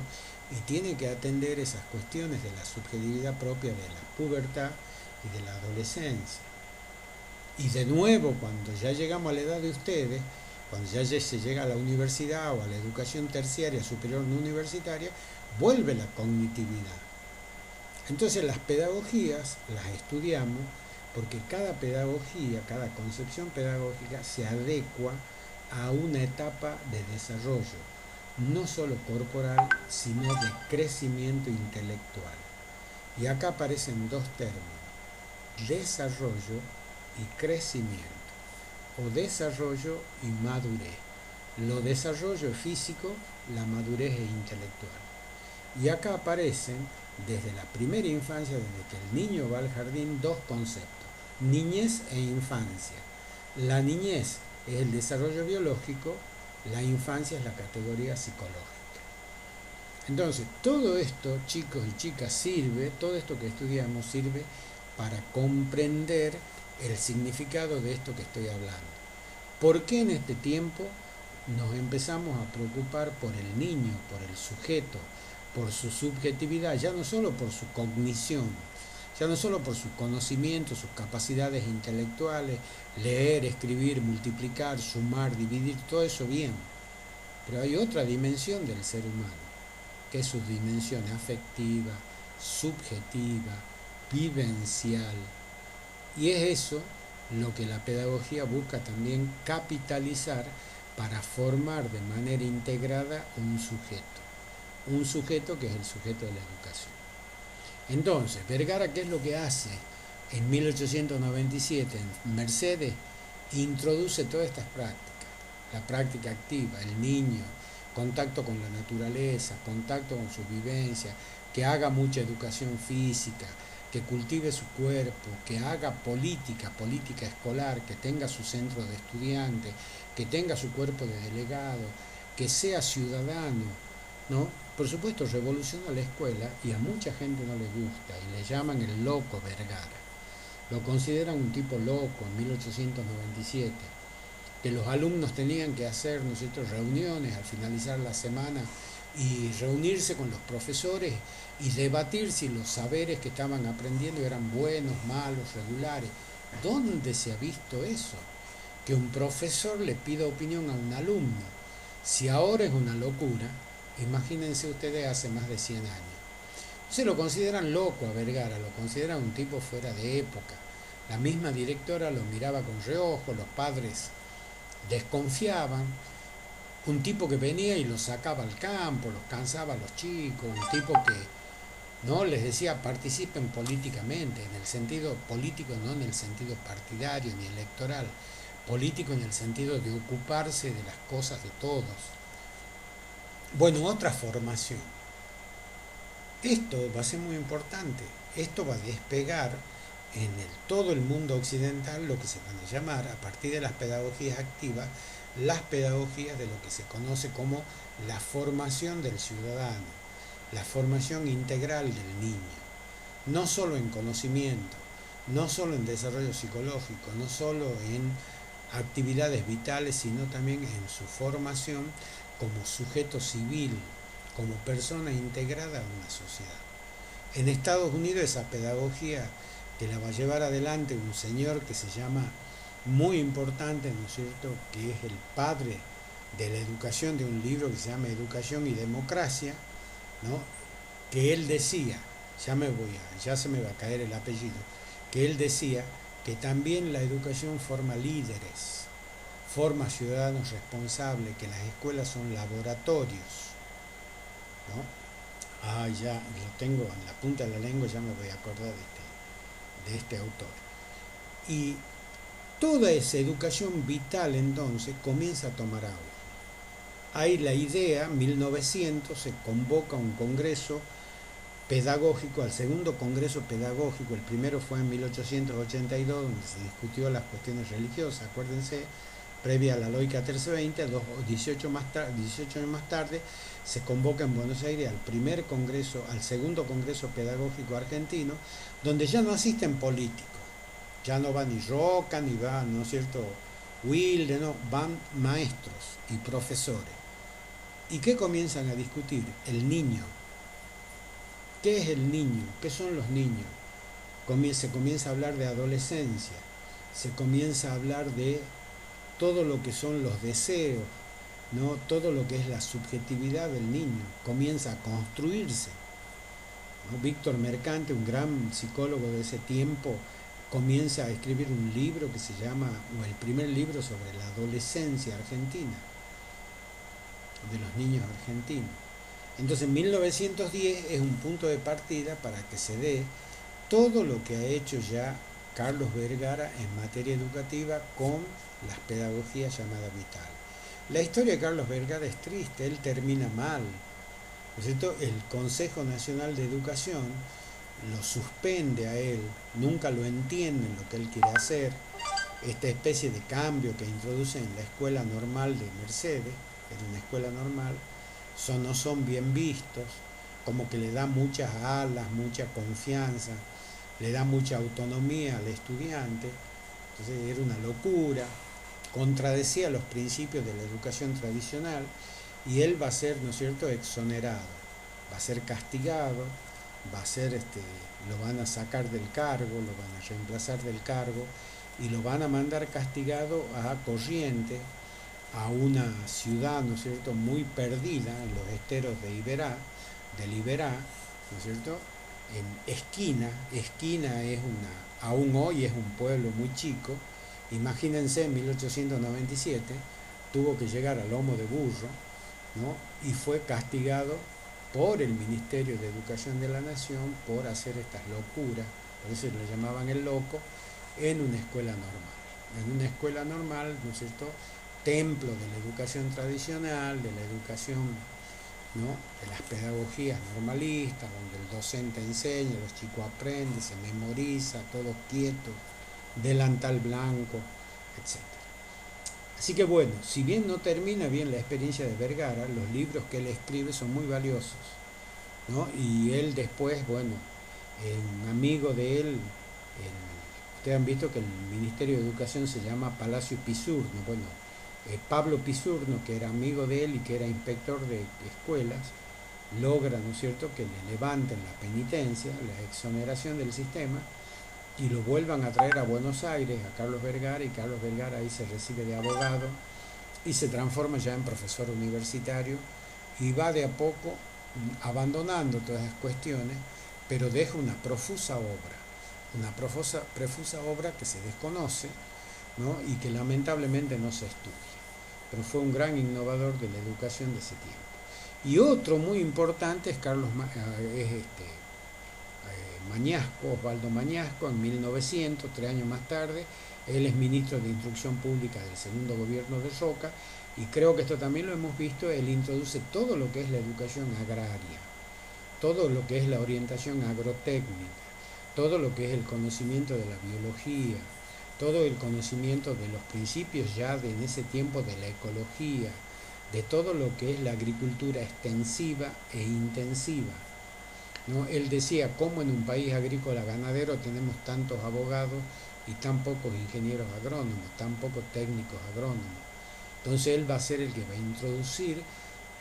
y tiene que atender esas cuestiones de la subjetividad propia de la pubertad y de la adolescencia. Y de nuevo, cuando ya llegamos a la edad de ustedes, cuando ya se llega a la universidad o a la educación terciaria superior no universitaria, vuelve la cognitividad. Entonces las pedagogías las estudiamos porque cada pedagogía, cada concepción pedagógica se adecua a una etapa de desarrollo, no solo corporal, sino de crecimiento intelectual. Y acá aparecen 2 términos, desarrollo y crecimiento, o desarrollo y madurez. Lo desarrollo es físico, la madurez es intelectual. Y acá aparecen, desde la primera infancia, desde que el niño va al jardín, 2 conceptos, niñez e infancia. La niñez es el desarrollo biológico, la infancia es la categoría psicológica. Entonces, todo esto, chicos y chicas, todo esto que estudiamos sirve para comprender el significado de esto que estoy hablando. ¿Por qué en este tiempo nos empezamos a preocupar por el niño, por el sujeto, por su subjetividad, ya no solo por su cognición, ya no solo por su conocimiento, sus capacidades intelectuales, leer, escribir, multiplicar, sumar, dividir, todo eso bien, pero hay otra dimensión del ser humano, que es su dimensión afectiva, subjetiva, vivencial, y es eso lo que la pedagogía busca también capitalizar para formar de manera integrada un sujeto que es el sujeto de la educación. Entonces, Vergara, ¿qué es lo que hace? En 1897, en Mercedes, introduce todas estas prácticas, la práctica activa, el niño, contacto con la naturaleza, contacto con su vivencia, que haga mucha educación física, que cultive su cuerpo, que haga política escolar, que tenga su centro de estudiantes, que tenga su cuerpo de delegado, que sea ciudadano, ¿no? Por supuesto, revoluciona la escuela y a mucha gente no le gusta y le llaman el loco Vergara. Lo consideran un tipo loco en 1897, que los alumnos tenían que hacer, ¿no es cierto?, reuniones al finalizar la semana y reunirse con los profesores y debatir si los saberes que estaban aprendiendo eran buenos, malos, regulares. ¿Dónde se ha visto eso? Que un profesor le pida opinión a un alumno. Si ahora es una locura, imagínense ustedes hace más de 100 años. Se lo consideran loco a Vergara, lo consideran un tipo fuera de época. La misma directora lo miraba con reojo, los padres desconfiaban. Un tipo que venía y los sacaba al campo, los cansaba a los chicos, un tipo que no les decía participen políticamente, en el sentido político, no en el sentido partidario ni electoral, político en el sentido de ocuparse de las cosas de todos. Bueno, otra formación. Esto va a ser muy importante. Esto va a despegar en todo el mundo occidental lo que se van a llamar, a partir de las pedagogías activas, las pedagogías de lo que se conoce como la formación del ciudadano, la formación integral del niño, no solo en conocimiento, no solo en desarrollo psicológico, no solo en actividades vitales, sino también en su formación como sujeto civil, como persona integrada a una sociedad. En Estados Unidos esa pedagogía que la va a llevar adelante un señor que se llama, muy importante, ¿no es cierto?, que es el padre de la educación, de un libro que se llama Educación y Democracia, ¿no?, que él decía, ya se me va a caer el apellido, que él decía que también la educación forma líderes, forma ciudadanos responsables, que las escuelas son laboratorios, ¿no? Ya lo tengo en la punta de la lengua, ya me voy a acordar de este autor. Y toda esa educación vital entonces comienza a tomar agua. Hay la idea, 1900, se convoca un congreso pedagógico, al segundo congreso pedagógico, el primero fue en 1882, donde se discutió las cuestiones religiosas, acuérdense, previa a la Lógica 1320, 18 años más tarde, se convoca en Buenos Aires al segundo congreso pedagógico argentino, donde ya no asisten políticos, ya no va ni Roca, ni va, ¿no es cierto?, Wilde, no, van maestros y profesores. ¿Y qué comienzan a discutir? El niño. ¿Qué es el niño? ¿Qué son los niños? Se comienza a hablar de adolescencia, se comienza a hablar de todo lo que son los deseos, ¿no?, todo lo que es la subjetividad del niño, comienza a construirse, ¿no? Víctor Mercante, un gran psicólogo de ese tiempo, comienza a escribir un libro que se llama, o el primer libro sobre la adolescencia argentina, de los niños argentinos. Entonces 1910 es un punto de partida para que se dé todo lo que ha hecho ya Carlos Vergara en materia educativa con las pedagogías llamadas vitales. La historia de Carlos Vergara es triste, él termina mal, ¿no es cierto? El Consejo Nacional de Educación lo suspende a él, nunca lo entienden lo que él quiere hacer, esta especie de cambio que introduce en la escuela normal de Mercedes, era una escuela normal, no son bien vistos, como que le da muchas alas, mucha confianza, le da mucha autonomía al estudiante, entonces era una locura, contradecía los principios de la educación tradicional, y él va a ser, ¿no es cierto?, exonerado, va a ser castigado, va a ser, lo van a sacar del cargo, lo van a reemplazar del cargo, y lo van a mandar castigado a Corrientes, a una ciudad, ¿no es cierto?, muy perdida en los esteros de Iberá, ¿no es cierto?, en Esquina es aún hoy es un pueblo muy chico, Imagínense, en 1897 tuvo que llegar a lomo de burro, ¿no? Y fue castigado por el Ministerio de Educación de la Nación por hacer estas locuras, por eso le llamaban el loco, en una escuela normal. En una escuela normal, ¿no es cierto?, templo de la educación tradicional, de la educación, ¿no?, de las pedagogías normalistas, donde el docente enseña, los chicos aprenden, se memoriza, todos quietos, delantal blanco, etc. Así que bueno, si bien no termina bien la experiencia de Vergara, los libros que él escribe son muy valiosos, ¿no? Y él después, bueno, un amigo de él, ustedes han visto que el Ministerio de Educación se llama Palacio Pisurno, bueno, Pablo Pisurno, que era amigo de él y que era inspector de escuelas, logra, ¿no es cierto?, que le levanten la penitencia, la exoneración del sistema, y lo vuelvan a traer a Buenos Aires, a Carlos Vergara, y Carlos Vergara ahí se recibe de abogado y se transforma ya en profesor universitario y va de a poco abandonando todas esas cuestiones, pero deja una profusa obra que se desconoce, ¿no?, y que lamentablemente no se estudia, pero fue un gran innovador de la educación de ese tiempo. Y otro muy importante es Mañasco, Osvaldo Mañasco, en 1900, 3 años más tarde. Él es ministro de Instrucción Pública del segundo gobierno de Roca, y creo que esto también lo hemos visto. Él introduce todo lo que es la educación agraria, todo lo que es la orientación agrotécnica, todo lo que es el conocimiento de la biología, todo el conocimiento de los principios ya en ese tiempo de la ecología, de todo lo que es la agricultura extensiva e intensiva, ¿no? Él decía, ¿cómo en un país agrícola ganadero tenemos tantos abogados y tan pocos ingenieros agrónomos, tan pocos técnicos agrónomos? Entonces él va a ser el que va a introducir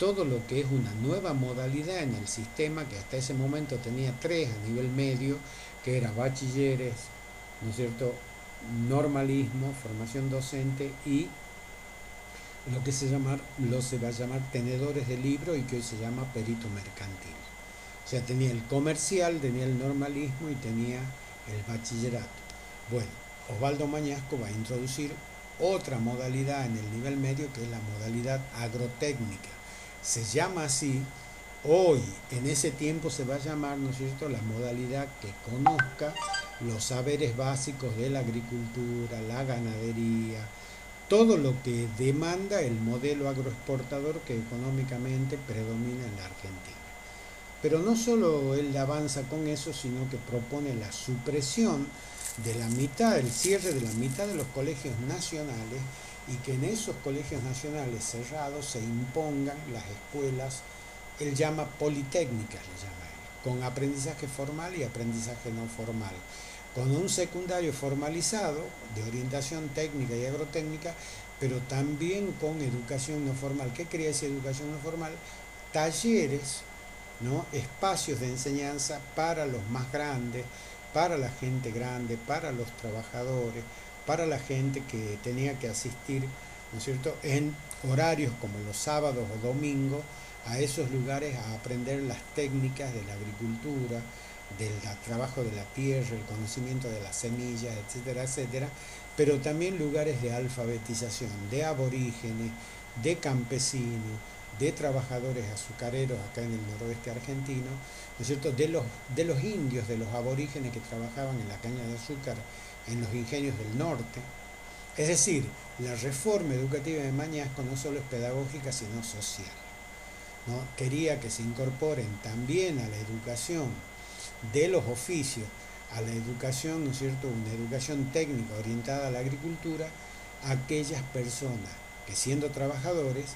todo lo que es una nueva modalidad en el sistema, que hasta ese momento tenía 3 a nivel medio, que era bachilleres, ¿no es cierto?, normalismo, formación docente y lo que se va a llamar tenedores de libro, y que hoy se llama perito mercantil. O sea, tenía el comercial, tenía el normalismo y tenía el bachillerato. Bueno, Osvaldo Mañasco va a introducir otra modalidad en el nivel medio, que es la modalidad agrotécnica. Se llama así. Hoy, en ese tiempo, se va a llamar, ¿no es cierto?, la modalidad que conozca los saberes básicos de la agricultura, la ganadería, todo lo que demanda el modelo agroexportador que económicamente predomina en la Argentina. Pero no solo él avanza con eso, sino que propone la supresión de la mitad, el cierre de la mitad de los colegios nacionales, y que en esos colegios nacionales cerrados se impongan las escuelas, él llama politécnicas, le llama él, con aprendizaje formal y aprendizaje no formal, con un secundario formalizado de orientación técnica y agrotécnica, pero también con educación no formal. ¿Qué quería decir educación no formal? Talleres, ¿no?, espacios de enseñanza para los más grandes, para la gente grande, para los trabajadores, para la gente que tenía que asistir, ¿no es cierto?, en horarios como los sábados o domingos, a esos lugares a aprender las técnicas de la agricultura, del trabajo de la tierra, el conocimiento de las semillas, etcétera, etcétera, pero también lugares de alfabetización, de aborígenes, de campesinos, de trabajadores azucareros acá en el noroeste argentino, ¿no es cierto?, de los indios, de los aborígenes que trabajaban en la caña de azúcar en los ingenios del norte. Es decir, la reforma educativa de Mañasco no solo es pedagógica, sino social, ¿no? Quería que se incorporen también a la educación de los oficios, a la educación, ¿no es cierto?, una educación técnica orientada a la agricultura, a aquellas personas que, siendo trabajadores,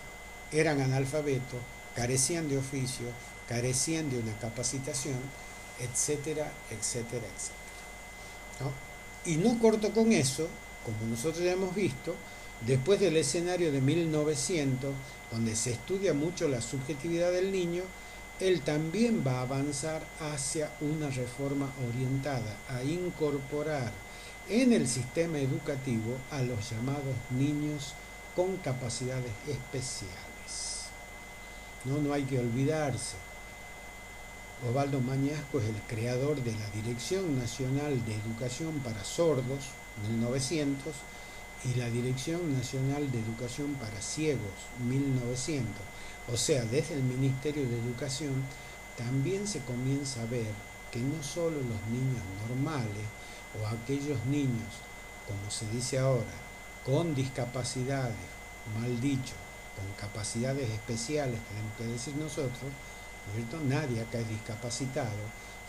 eran analfabetos, carecían de oficio, carecían de una capacitación, etcétera, etcétera, etcétera, ¿no? Y no corto con eso, como nosotros ya hemos visto, después del escenario de 1900, donde se estudia mucho la subjetividad del niño, él también va a avanzar hacia una reforma orientada a incorporar en el sistema educativo a los llamados niños con capacidades especiales. No hay que olvidarse. Osvaldo Mañasco es el creador de la Dirección Nacional de Educación para Sordos, 1900, y la Dirección Nacional de Educación para Ciegos, 1900. O sea, desde el Ministerio de Educación también se comienza a ver que no solo los niños normales o aquellos niños, como se dice ahora, con discapacidades, mal dicho, con capacidades especiales, tenemos que decir nosotros, ¿cierto? Nadie acá es discapacitado,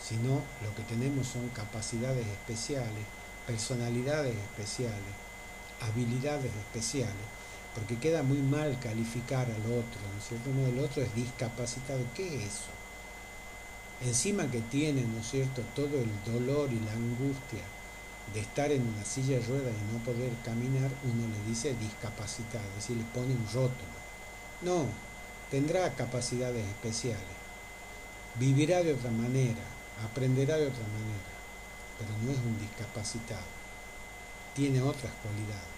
sino lo que tenemos son capacidades especiales, personalidades especiales, habilidades especiales, porque queda muy mal calificar al otro, ¿no es cierto? No, el otro es discapacitado. ¿Qué es eso? Encima que tiene, ¿no es cierto?, todo el dolor y la angustia de estar en una silla de ruedas y no poder caminar, uno le dice discapacitado, es decir, le pone un rótulo. No, tendrá capacidades especiales, vivirá de otra manera, aprenderá de otra manera, pero no es un discapacitado, tiene otras cualidades,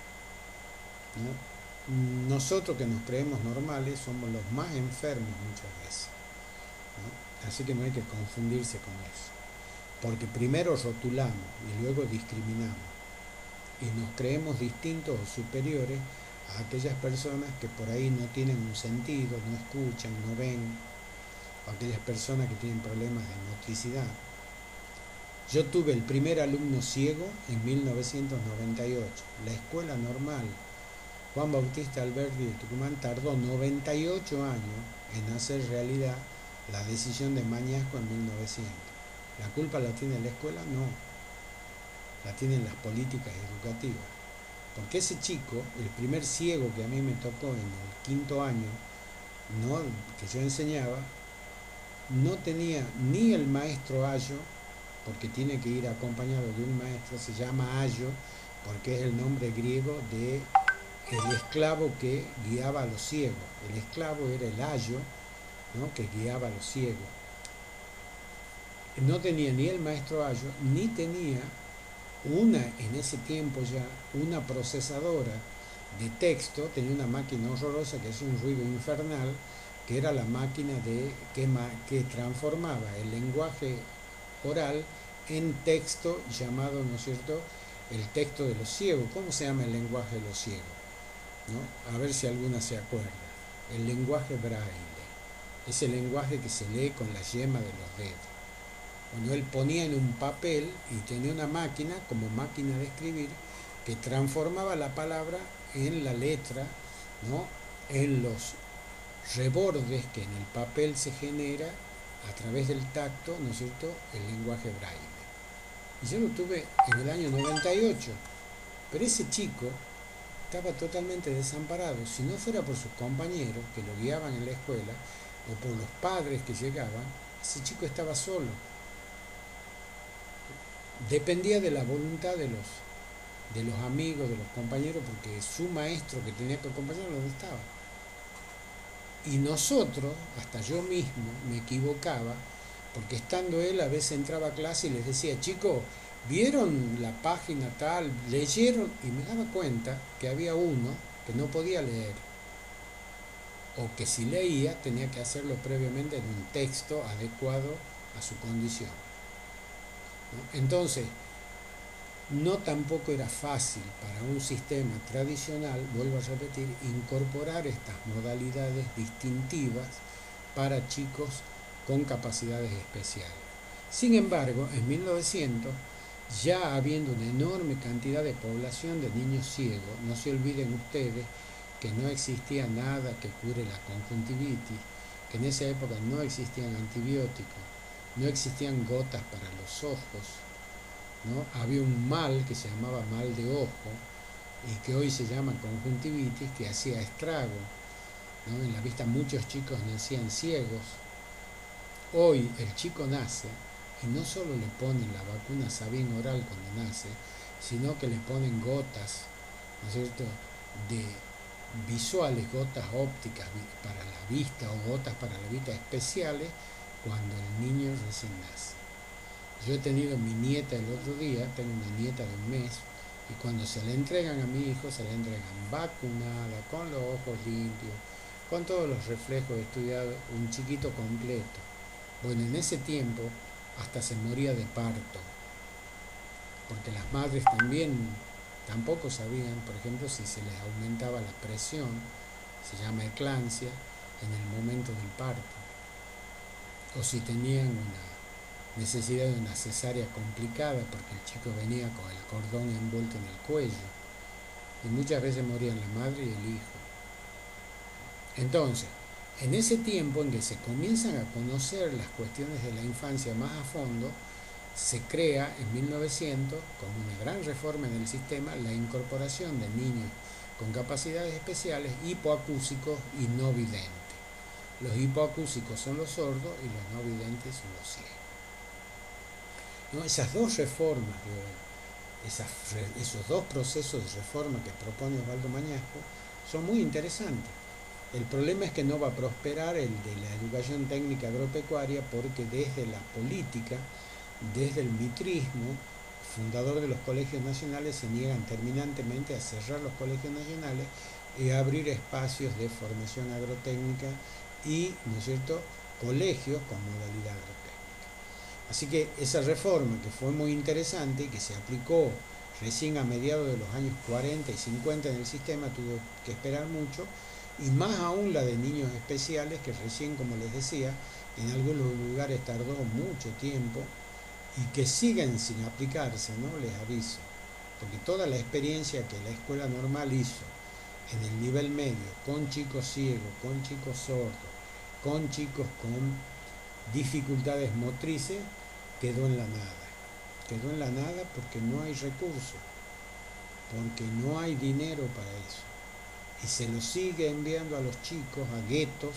¿no? Nosotros que nos creemos normales somos los más enfermos muchas veces, ¿no? Así que no hay que confundirse con eso, porque primero rotulamos y luego discriminamos y nos creemos distintos o superiores a aquellas personas que por ahí no tienen un sentido, no escuchan, no ven, o aquellas personas que tienen problemas de motricidad. Yo tuve el primer alumno ciego en 1998. La escuela normal Juan Bautista Alberdi de Tucumán tardó 98 años en hacer realidad la decisión de Mañasco en 1900. ¿La culpa la tiene la escuela? No, la tienen las políticas educativas. Porque ese chico, el primer ciego que a mí me tocó en el 5º año, ¿no?, que yo enseñaba, no tenía ni el maestro ayo, porque tiene que ir acompañado de un maestro, se llama ayo, porque es el nombre griego de el esclavo que guiaba a los ciegos. El esclavo era el ayo, ¿no?, que guiaba a los ciegos. No tenía ni el maestro ayo, ni tenía en ese tiempo ya, una procesadora de texto. Tenía una máquina horrorosa que hacía un ruido infernal, que era la máquina que transformaba el lenguaje oral en texto llamado, ¿no es cierto?, el texto de los ciegos. ¿Cómo se llama el lenguaje de los ciegos? ¿No? A ver si alguna se acuerda. El lenguaje braille, ese lenguaje que se lee con la yema de los dedos. Bueno, él ponía en un papel y tenía una máquina, como máquina de escribir, que transformaba la palabra en la letra, ¿no?, en los rebordes que en el papel se genera a través del tacto, ¿no es cierto?, el lenguaje braille. Y yo lo tuve en el año 98, pero ese chico estaba totalmente desamparado. Si no fuera por sus compañeros que lo guiaban en la escuela o por los padres que llegaban, ese chico estaba solo. Dependía de la voluntad de los amigos, de los compañeros, porque su maestro que tenía que acompañarlo no estaba. Y nosotros, hasta yo mismo, me equivocaba, porque estando él a veces entraba a clase y les decía: chicos, ¿vieron la página tal? ¿Leyeron? Y me daba cuenta que había uno que no podía leer, o que si leía tenía que hacerlo previamente en un texto adecuado a su condición, ¿no? Entonces, no tampoco era fácil para un sistema tradicional, vuelvo a repetir, incorporar estas modalidades distintivas para chicos con capacidades especiales. Sin embargo, en 1900, ya habiendo una enorme cantidad de población de niños ciegos, no se olviden ustedes que no existía nada que cure la conjuntivitis, que en esa época no existían antibióticos, no existían gotas para los ojos, ¿no? Había un mal que se llamaba mal de ojo y que hoy se llama conjuntivitis, que hacía estrago, ¿no? En la vista muchos chicos nacían ciegos. Hoy el chico nace y no solo le ponen la vacuna Sabin oral cuando nace, sino que le ponen gotas, ¿no es cierto?, de visuales, gotas ópticas para la vista o gotas para la vista especiales cuando el niño recién nace. Yo he tenido mi nieta el otro día, tengo una nieta de 1 mes, y cuando se le entregan a mi hijo, se le entregan vacunada, con los ojos limpios, con todos los reflejos estudiados, un chiquito completo. Bueno, en ese tiempo hasta se moría de parto, porque las madres también Tampoco sabían, por ejemplo, si se les aumentaba la presión, se llama eclampsia, en el momento del parto, o si tenían una necesidad de una cesárea complicada porque el chico venía con el cordón envuelto en el cuello, y muchas veces morían la madre y el hijo. Entonces, en ese tiempo en que se comienzan a conocer las cuestiones de la infancia más a fondo, se crea en 1900, como una gran reforma en el sistema, la incorporación de niños con capacidades especiales hipoacúsicos y no videntes. Los hipoacúsicos son los sordos y los no videntes son los ciegos. ¿No? Esas dos reformas, esos dos procesos de reforma que propone Osvaldo Mañasco son muy interesantes. El problema es que no va a prosperar el de la educación técnica agropecuaria porque desde la política, desde el mitrismo, fundador de los colegios nacionales, se niegan terminantemente a cerrar los colegios nacionales y a abrir espacios de formación agrotécnica y, ¿no es cierto?, colegios con modalidad agrotécnica. Así que esa reforma, que fue muy interesante y que se aplicó recién a mediados de los años 40 y 50 en el sistema, tuvo que esperar mucho, y más aún la de niños especiales, que recién, como les decía, en algunos lugares tardó mucho tiempo y que siguen sin aplicarse, ¿no? Les aviso, porque toda la experiencia que la escuela normal hizo en el nivel medio, con chicos ciegos, con chicos sordos, con chicos con dificultades motrices, quedó en la nada. Quedó en la nada porque no hay recursos, porque no hay dinero para eso. Y se los sigue enviando a los chicos a guetos,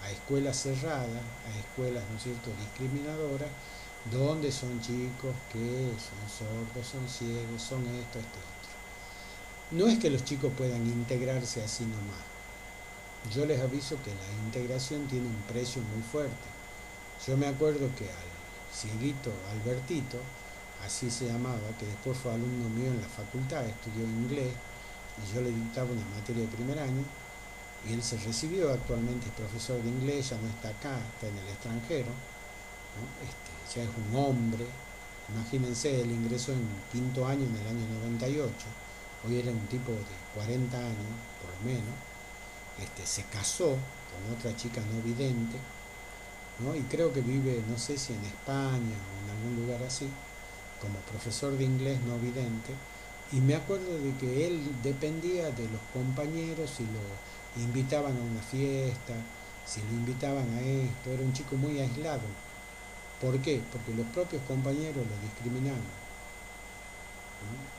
a escuelas cerradas, a escuelas, ¿no es cierto?, discriminadoras, donde son chicos que son sordos, son ciegos, son esto, esto, otro. No es que los chicos puedan integrarse así nomás. Yo les aviso que la integración tiene un precio muy fuerte. Yo me acuerdo que al cieguito Albertito, así se llamaba, que después fue alumno mío en la facultad, estudió inglés, y yo le dictaba una materia de primer año, y él se recibió, actualmente es profesor de inglés, ya no está acá, está en el extranjero, ¿no? Ya es un hombre. Imagínense, él ingresó en quinto año en el año 98, hoy era un tipo de 40 años, por lo menos, se casó con otra chica no vidente, ¿no? Y creo que vive, no sé si en España o en algún lugar así, como profesor de inglés no vidente, y me acuerdo de que él dependía de los compañeros si lo invitaban a una fiesta, si lo invitaban a esto, era un chico muy aislado. ¿Por qué? Porque los propios compañeros lo discriminaban.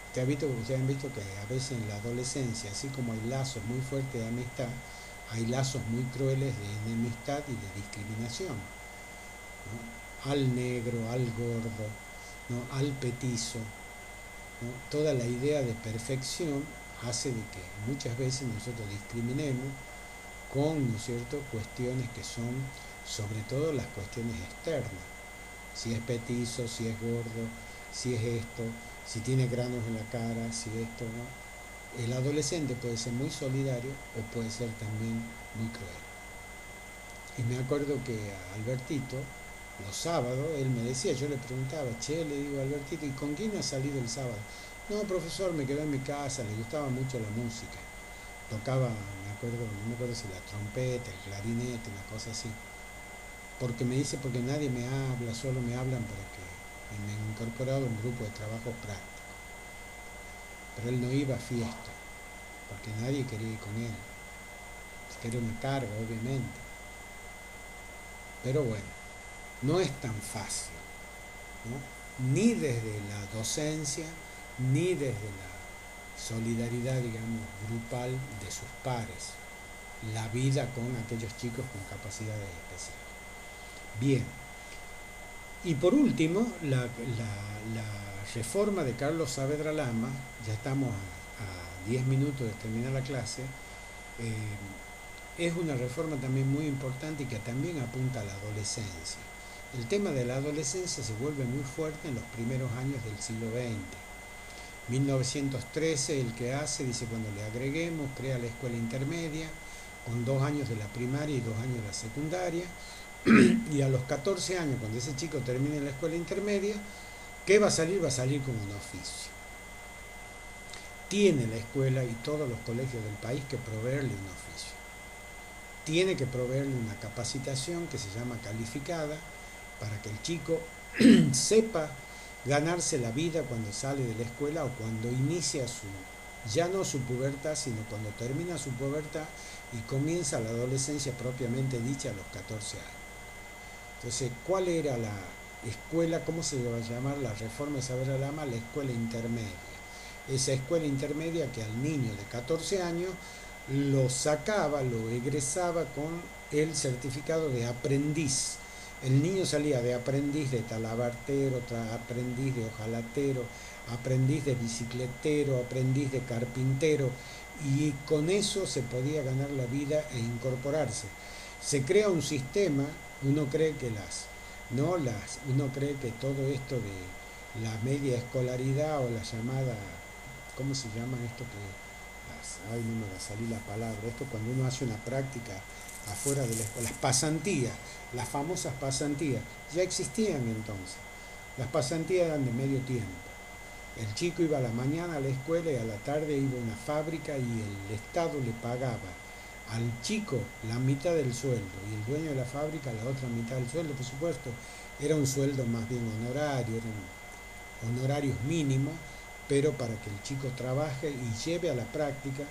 Ustedes han visto que a veces en la adolescencia, así como hay lazos muy fuertes de amistad, hay lazos muy crueles de enemistad y de discriminación, ¿no? Al negro, al gordo, ¿no?, al petizo, ¿no? Toda la idea de perfección hace de que muchas veces nosotros discriminemos con, ¿no es cierto?, cuestiones que son sobre todo las cuestiones externas. Si es petizo, si es gordo, si es esto, si tiene granos en la cara, si esto, ¿no? El adolescente puede ser muy solidario o puede ser también muy cruel. Y me acuerdo que a Albertito, los sábados, él me decía, yo le preguntaba, le digo, Albertito, ¿y con quién has salido el sábado? No, profesor, me quedé en mi casa, le gustaba mucho la música. Tocaba, no me acuerdo si la trompeta, el clarinete, una cosa así. Porque me dice, porque nadie me habla, solo me hablan para que... Y me he incorporado a un grupo de trabajo práctico. Pero él no iba a fiesta, porque nadie quería ir con él. Que era una carga, obviamente. Pero bueno, no es tan fácil, ¿no? Ni desde la docencia, ni desde la solidaridad, digamos, grupal de sus pares, la vida con aquellos chicos con capacidades especiales. Bien, y por último, la reforma de Carlos Saavedra Lama, ya estamos a 10 minutos de terminar la clase, es una reforma también muy importante y que también apunta a la adolescencia. El tema de la adolescencia se vuelve muy fuerte en los primeros años del siglo XX. 1913 el que hace, dice, cuando le agreguemos, crea la escuela intermedia, con 2 años de la primaria y 2 años de la secundaria, y a los 14 años, cuando ese chico termine la escuela intermedia, ¿qué va a salir? Va a salir con un oficio. tiene la escuela y todos los colegios del país que proveerle un oficio. Tiene que proveerle una capacitación que se llama calificada para que el chico sepa ganarse la vida cuando sale de la escuela o cuando inicia ya no su pubertad, sino cuando termina su pubertad y comienza la adolescencia propiamente dicha a los 14 años. Entonces, ¿cuál era la escuela? ¿Cómo se le va a llamar la reforma de Saber Alama? La escuela intermedia. Esa escuela intermedia que al niño de 14 años lo sacaba, lo egresaba con el certificado de aprendiz. El niño salía de aprendiz de talabartero, aprendiz de hojalatero, aprendiz de bicicletero, aprendiz de carpintero, y con eso se podía ganar la vida e incorporarse. Se crea un sistema, uno cree que uno cree que todo esto de la media escolaridad o la llamada, ¿cómo se llama esto ay, no me va a salir la palabra, esto cuando uno hace una práctica afuera de la escuela, las pasantías, las famosas pasantías, ya existían entonces. Las pasantías eran de medio tiempo. El chico iba a la mañana a la escuela y a la tarde iba a una fábrica y el Estado le pagaba al chico la mitad del sueldo y el dueño de la fábrica la otra mitad del sueldo, por supuesto. Era un sueldo más bien honorario, eran honorarios mínimos, pero para que el chico trabaje y lleve a la práctica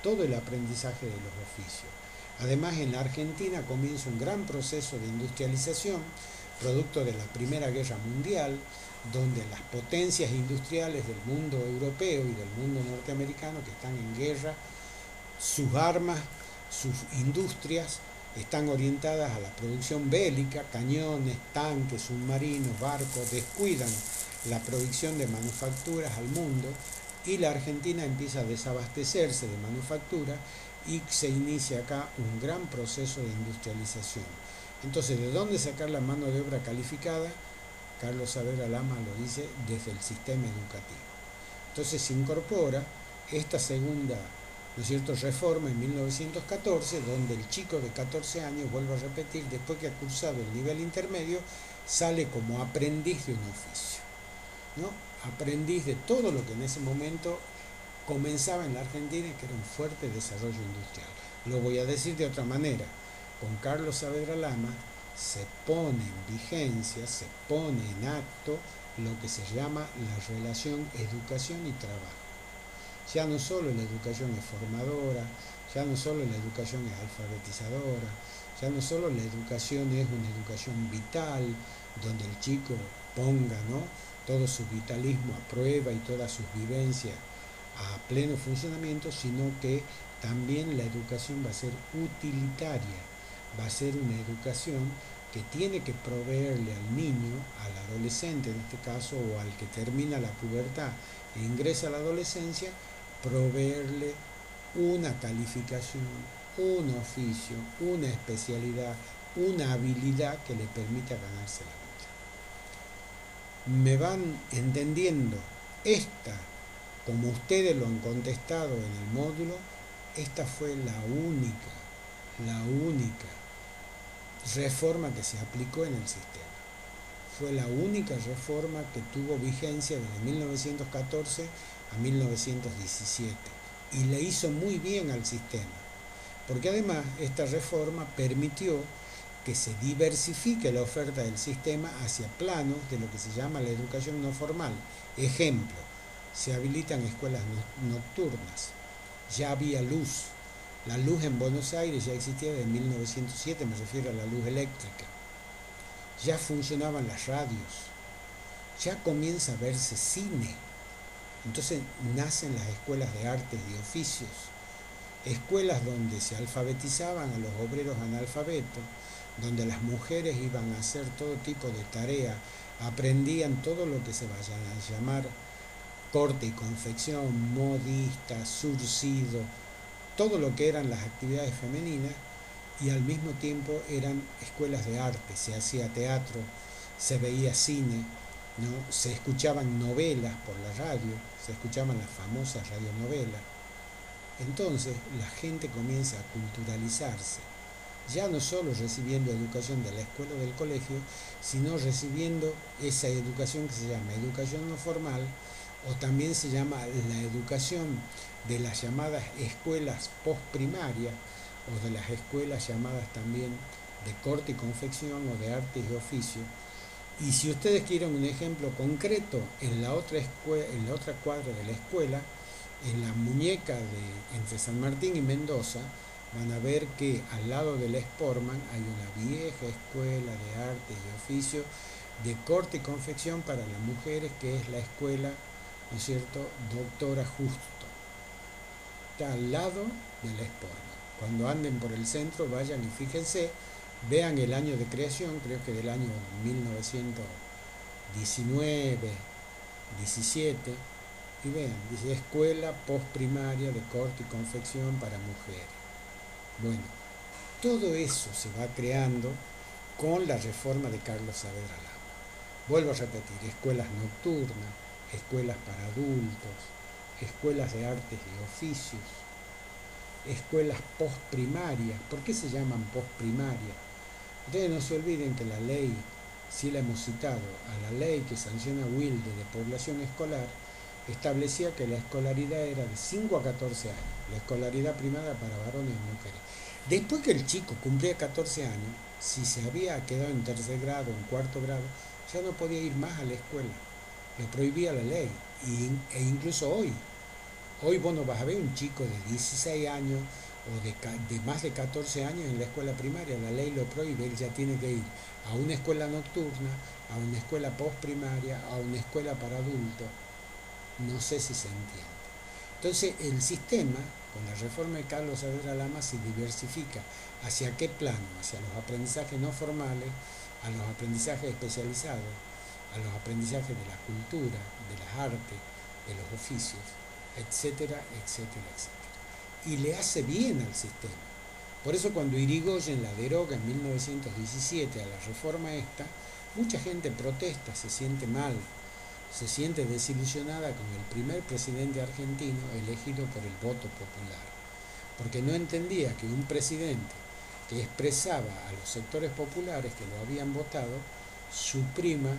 todo el aprendizaje de los oficios. Además, en la Argentina comienza un gran proceso de industrialización, producto de la Primera Guerra Mundial, donde las potencias industriales del mundo europeo y del mundo norteamericano que están en guerra, sus armas, sus industrias están orientadas a la producción bélica, cañones, tanques, submarinos, barcos, descuidan la producción de manufacturas al mundo y la Argentina empieza a desabastecerse de manufactura y se inicia acá un gran proceso de industrialización. Entonces, ¿de dónde sacar la mano de obra calificada? Carlos Saavedra Lama lo dice desde el sistema educativo. Entonces se incorpora esta segunda, ¿no es cierto?, reforma en 1914, donde el chico de 14 años, vuelvo a repetir, después que ha cursado el nivel intermedio, sale como aprendiz de un oficio, ¿no? Aprendiz de todo lo que en ese momento comenzaba en la Argentina y que era un fuerte desarrollo industrial. Lo voy a decir de otra manera. Con Carlos Saavedra Lama se pone en vigencia, se pone en acto lo que se llama la relación educación y trabajo. Ya no solo la educación es formadora, ya no solo la educación es alfabetizadora, ya no solo la educación es una educación vital, donde el chico ponga, ¿no?, todo su vitalismo a prueba y todas sus vivencias a pleno funcionamiento, sino que también la educación va a ser utilitaria, va a ser una educación que tiene que proveerle al niño, al adolescente en este caso, o al que termina la pubertad e ingresa a la adolescencia, proveerle una calificación, un oficio, una especialidad, una habilidad que le permita ganarse la vida. ¿Me van entendiendo? Como ustedes lo han contestado en el módulo, esta fue la única reforma que se aplicó en el sistema. Fue la única reforma que tuvo vigencia desde 1914 a 1917 y le hizo muy bien al sistema, porque además esta reforma permitió que se diversifique la oferta del sistema hacia planos de lo que se llama la educación no formal. Ejemplo, se habilitan escuelas nocturnas, ya había luz. La luz en Buenos Aires ya existía desde 1907, me refiero a la luz eléctrica. Ya funcionaban las radios, ya comienza a verse cine. Entonces nacen las escuelas de artes y oficios, escuelas donde se alfabetizaban a los obreros analfabetos, donde las mujeres iban a hacer todo tipo de tareas, aprendían todo lo que se vaya a llamar corte y confección, modista, surcido, todo lo que eran las actividades femeninas, y al mismo tiempo eran escuelas de arte, se hacía teatro, se veía cine, ¿no?, se escuchaban novelas por la radio, se escuchaban las famosas radionovelas. Entonces la gente comienza a culturalizarse, ya no solo recibiendo educación de la escuela o del colegio, sino recibiendo esa educación que se llama educación no formal, o también se llama la educación de las llamadas escuelas postprimarias, o de las escuelas llamadas también de corte y confección o de artes y oficios. Y si ustedes quieren un ejemplo concreto, en la otra cuadra de la escuela, en la muñeca entre San Martín y Mendoza, van a ver que al lado del Sportman hay una vieja escuela de artes y oficios de corte y confección para las mujeres, que es la escuela, ¿no es cierto?, Doctora Justo. Está al lado del Sportman. Cuando anden por el centro, vayan y fíjense, vean el año de creación, creo que del año 1919, 17, y vean, dice escuela postprimaria de corte y confección para mujeres. Bueno, todo eso se va creando con la reforma de Carlos Saavedra Lama. Vuelvo a repetir, escuelas nocturnas, escuelas para adultos, escuelas de artes y oficios, escuelas postprimarias. ¿Por qué se llaman postprimarias? Ustedes no se olviden que la ley, si la hemos citado, a la ley que sanciona Wilde de población escolar, establecía que la escolaridad era de 5 a 14 años, la escolaridad primaria para varones y mujeres. Después que el chico cumplía 14 años, si se había quedado en tercer grado o en cuarto grado, ya no podía ir más a la escuela, lo prohibía la ley. E incluso hoy vos no vas a ver un chico de 16 años o de más de 14 años en la escuela primaria, la ley lo prohíbe, él ya tiene que ir a una escuela nocturna, a una escuela postprimaria, a una escuela para adultos. No sé si se entiende. Entonces el sistema, con la reforma de Carlos Saavedra Lama, se diversifica. ¿Hacia qué plano? Hacia los aprendizajes no formales, a los aprendizajes especializados, a los aprendizajes de la cultura, de las artes, de los oficios, etcétera, etcétera, etcétera. Y le hace bien al sistema. Por eso cuando Irigoyen la deroga en 1917 a la reforma esta, mucha gente protesta, se siente mal, se siente desilusionada con el primer presidente argentino elegido por el voto popular, porque no entendía que un presidente que expresaba a los sectores populares que lo habían votado, suprima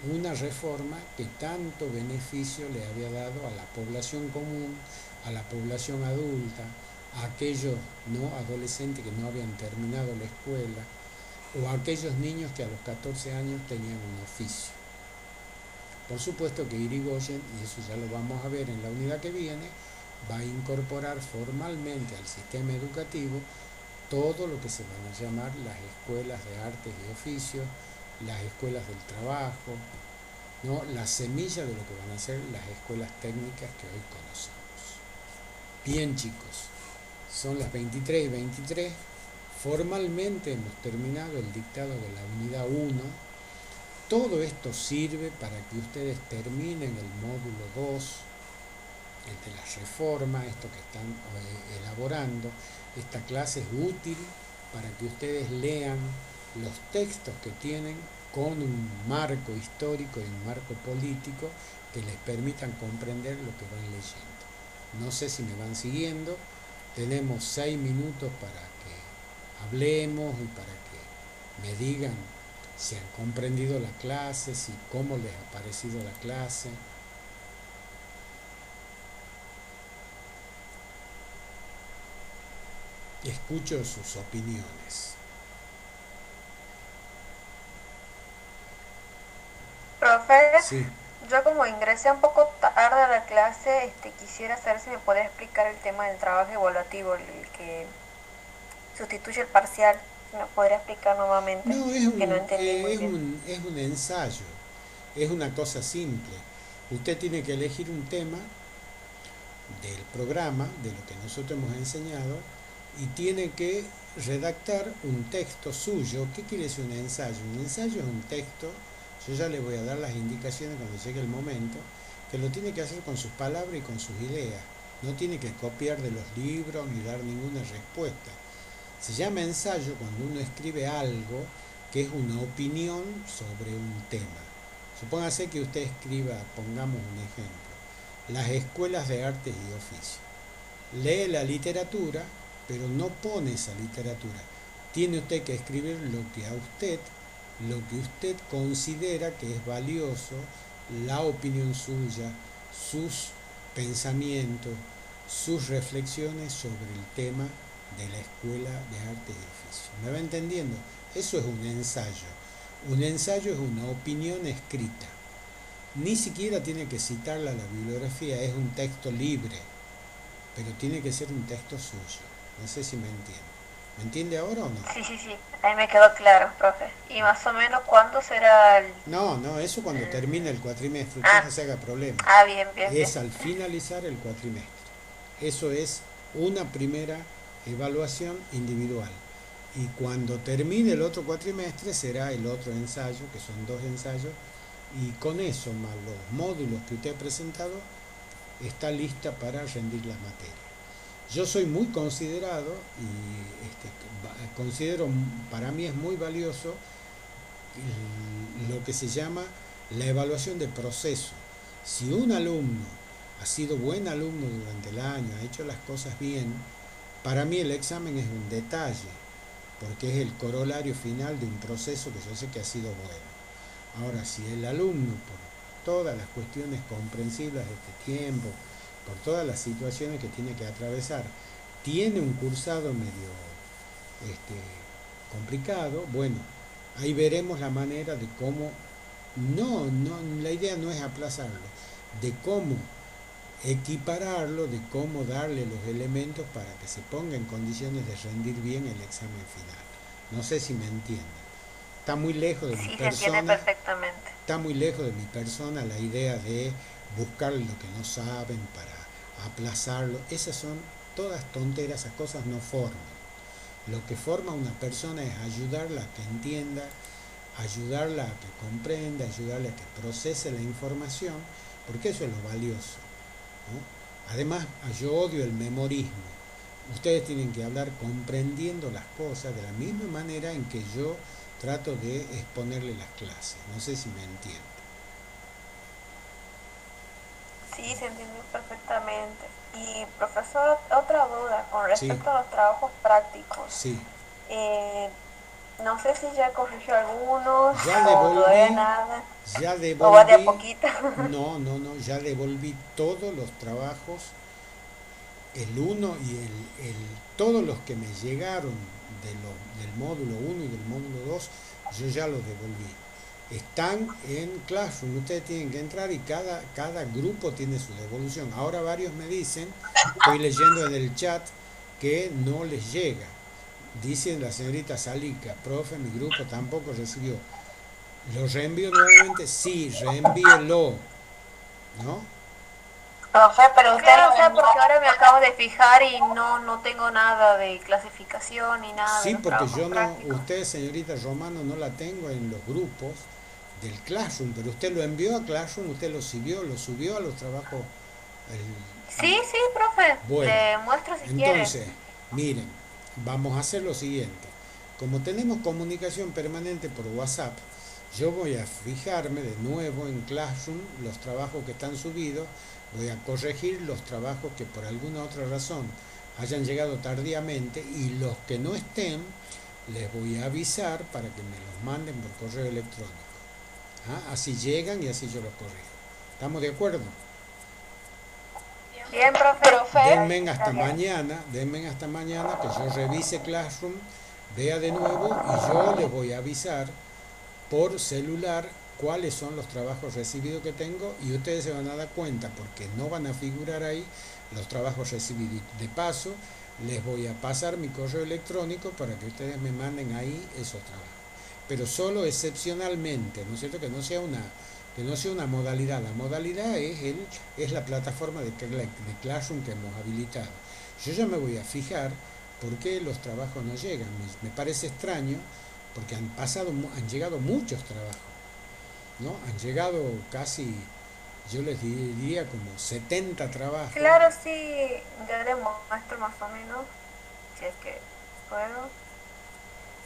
una reforma que tanto beneficio le había dado a la población común, a la población adulta, a aquellos no adolescentes que no habían terminado la escuela, o a aquellos niños que a los 14 años tenían un oficio. Por supuesto que Irigoyen, y eso ya lo vamos a ver en la unidad que viene, va a incorporar formalmente al sistema educativo todo lo que se van a llamar las escuelas de artes y oficios, las escuelas del trabajo, ¿no?, la semilla de lo que van a ser las escuelas técnicas que hoy conocemos. Bien, chicos, son las 23:23, formalmente hemos terminado el dictado de la unidad 1. Todo esto sirve para que ustedes terminen el módulo 2, el de las reformas, esto que están elaborando. Esta clase es útil para que ustedes lean los textos que tienen con un marco histórico y un marco político que les permitan comprender lo que van leyendo. No sé si me van siguiendo. Tenemos 6 minutos para que hablemos y para que me digan si han comprendido la clase, si cómo les ha parecido la clase. Escucho sus opiniones. Profe, Sí. yo como ingresé un poco tarde a la clase, quisiera saber si me puede explicar el tema del trabajo evaluativo, el que sustituye el parcial. ¿Me podría explicar nuevamente? No, Que no entendí muy bien. es un ensayo, es una cosa simple. Usted tiene que elegir un tema del programa, de lo que nosotros hemos enseñado, y tiene que redactar un texto suyo. ¿Qué quiere decir un ensayo? Un ensayo es un texto, yo ya le voy a dar las indicaciones cuando llegue el momento, que lo tiene que hacer con sus palabras y con sus ideas. No tiene que copiar de los libros ni dar ninguna respuesta. Se llama ensayo cuando uno escribe algo que es una opinión sobre un tema. Supóngase que usted escriba, pongamos un ejemplo, las escuelas de artes y oficios. Lee la literatura, pero no pone esa literatura. Tiene usted que escribir lo que usted considera que es valioso, la opinión suya sus pensamientos, sus reflexiones sobre el tema de la Escuela de Arte y Oficio. ¿Me va entendiendo? Eso es un ensayo. Un ensayo es una opinión escrita. Ni siquiera tiene que citarla a la bibliografía, es un texto libre, pero tiene que ser un texto suyo. No sé si me entiende. ¿Me entiende ahora o no? Sí, sí, sí, ahí me quedó claro, profe. ¿Y más o menos cuándo será el...? No, eso cuando termine el cuatrimestre, usted no se haga problema. Bien, bien, Es bien. al finalizar el cuatrimestre. Eso es una primera evaluación individual. Y cuando termine el otro cuatrimestre será el otro ensayo, que son 2 ensayos, y con eso, más los módulos que usted ha presentado, está lista para rendir las materias. Yo soy muy considerado y considero, para mí es muy valioso lo que se llama la evaluación de proceso. Si un alumno ha sido buen alumno durante el año, ha hecho las cosas bien, para mí el examen es un detalle, porque es el corolario final de un proceso que yo sé que ha sido bueno. Ahora, si el alumno, por todas las cuestiones comprensibles de este tiempo, por todas las situaciones que tiene que atravesar, tiene un cursado medio complicado, bueno, ahí veremos la manera de cómo, la idea no es aplazarlo, de cómo equipararlo, de cómo darle los elementos para que se ponga en condiciones de rendir bien el examen final. No sé si me entienden. Está muy lejos de mi persona. Sí, se entiende perfectamente. Está muy lejos de mi persona la idea de buscar lo que no saben para aplazarlo. Esas son todas tonteras, esas cosas no forman. Lo que forma una persona es ayudarla a que entienda, ayudarla a que comprenda, ayudarla a que procese la información, porque eso es lo valioso, ¿no? Además, yo odio el memorismo. Ustedes tienen que hablar comprendiendo las cosas de la misma manera en que yo trato de exponerle las clases. No sé si me entienden. Sí, se entiende perfectamente. Y profesor, otra duda con respecto a los trabajos prácticos. Sí. No sé si ya corrigió algunos ya o todavía nada. Ya devolví. ¿O va de a poquito? No, ya devolví todos los trabajos, el 1 y todos los que me llegaron del módulo 1 y del módulo 2, yo ya los devolví. Están en Classroom, ustedes tienen que entrar y cada grupo tiene su devolución. Ahora varios me dicen, estoy leyendo en el chat, que no les llega. Dicen la señorita Salica, profe, mi grupo tampoco recibió. ¿Lo reenvío nuevamente? Sí, reenvíelo, ¿no? Profe, pero usted lo sabe porque ahora me acabo de fijar y no tengo nada de clasificación ni nada. Sí, de porque yo no, prácticos. usted, señorita Romano, no la tengo en los grupos del Classroom, pero usted lo envió a Classroom, usted lo subió a los trabajos. Sí, profe, Bueno, le muestro si quiere. Entonces, miren, vamos a hacer lo siguiente. Como tenemos comunicación permanente por WhatsApp, yo voy a fijarme de nuevo en Classroom los trabajos que están subidos, voy a corregir los trabajos que por alguna otra razón hayan llegado tardíamente y los que no estén les voy a avisar para que me los manden por correo electrónico. Así llegan y así yo los corrijo. ¿Estamos de acuerdo? Bien, profe. Denme hasta mañana que yo revise Classroom, vea de nuevo y yo les voy a avisar por celular cuáles son los trabajos recibidos que tengo y ustedes se van a dar cuenta porque no van a figurar ahí los trabajos recibidos. De paso, les voy a pasar mi correo electrónico para que ustedes me manden ahí esos trabajos. Pero solo excepcionalmente, ¿no es cierto? Que no sea una modalidad. La modalidad es la plataforma de Classroom que hemos habilitado. Yo ya me voy a fijar por qué los trabajos no llegan. Me parece extraño porque han llegado muchos trabajos, ¿no? Han llegado casi, yo les diría como 70 trabajos. Claro, sí, yo les muestro más o menos, si es que puedo.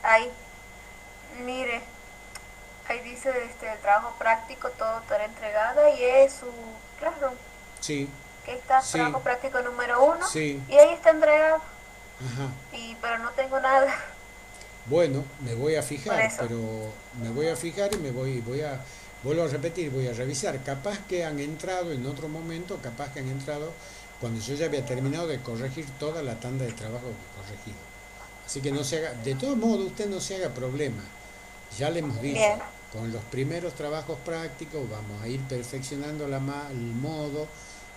Ahí, mire, ahí dice el trabajo práctico, todo estará entregado y es su Classroom. Sí. Que está, sí. Trabajo práctico número 1. Sí. Y ahí está entregado. Ajá. Pero no tengo nada. Bueno, me voy a fijar, pero me voy a fijar y voy a Vuelvo a repetir, voy a revisar, capaz que han entrado en otro momento, capaz que han entrado cuando yo ya había terminado de corregir toda la tanda de trabajo que he corregido. Así que no se haga, de todos modos usted no se haga problema, ya le hemos dicho, Bien, con los primeros trabajos prácticos vamos a ir perfeccionando el modo.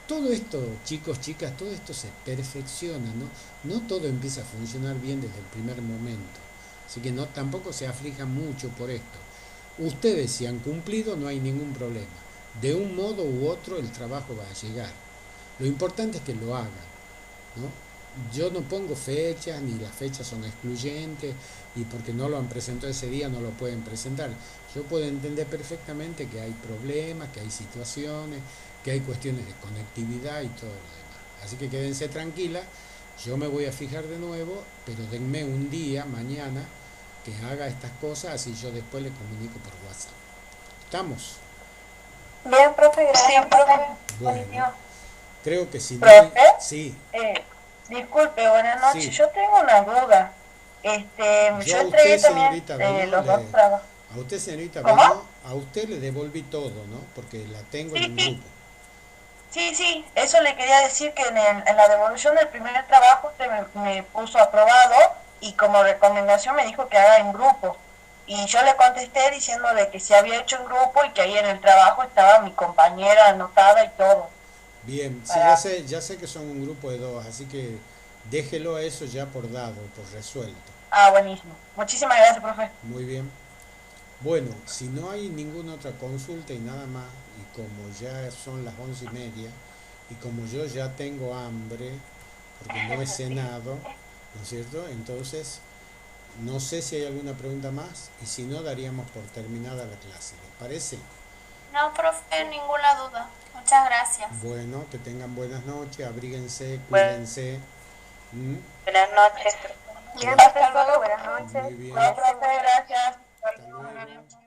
Todo esto, chicos, chicas, todo esto se perfecciona, ¿no? No todo empieza a funcionar bien desde el primer momento. Así que no, tampoco se aflijan mucho por esto. Ustedes si han cumplido no hay ningún problema. De un modo u otro el trabajo va a llegar. Lo importante es que lo hagan, ¿no? Yo no pongo fechas, ni las fechas son excluyentes, y porque no lo han presentado ese día no lo pueden presentar. Yo puedo entender perfectamente que hay problemas, que hay situaciones, que hay cuestiones de conectividad y todo lo demás. Así que quédense tranquilas, yo me voy a fijar de nuevo, pero denme un día, mañana, que haga estas cosas, así yo después le comunico por WhatsApp. ¿Estamos? bien, profe, gracias, profe. Bueno, creo que si no hay... Profe, Sí, disculpe, buenas noches. sí. Yo tengo una duda. Yo Yo a entregué usted, también señorita Beno, los dos trabajos. a usted, señorita ¿Cómo? Beno, a usted le devolví todo, ¿no? Porque la tengo en Sí, un sí, grupo. sí, sí. Eso le quería decir que en la devolución del primer trabajo usted me puso aprobado y como recomendación me dijo que haga en grupo. Y yo le contesté diciendo de que se había hecho en grupo y que ahí en el trabajo estaba mi compañera anotada y todo. Bien, sí, Para... ya sé que son un grupo de dos, así que déjelo a eso ya por dado, por resuelto. Ah, buenísimo. Muchísimas gracias, profe. Muy bien. Bueno, si no hay ninguna otra consulta y nada más, y como ya son las 11:30, y como yo ya tengo hambre, porque no he cenado, ¿no es cierto? Entonces, no sé si hay alguna pregunta más, y si no, daríamos por terminada la clase. ¿Les parece? No, profe, ninguna duda. Muchas gracias. Bueno, que tengan buenas noches, abríguense, Buenas cuídense. ¿Mm? noches. Bien, Hasta hasta luego. luego. Buenas noches. Muy bien, No, profe, gracias. hasta luego.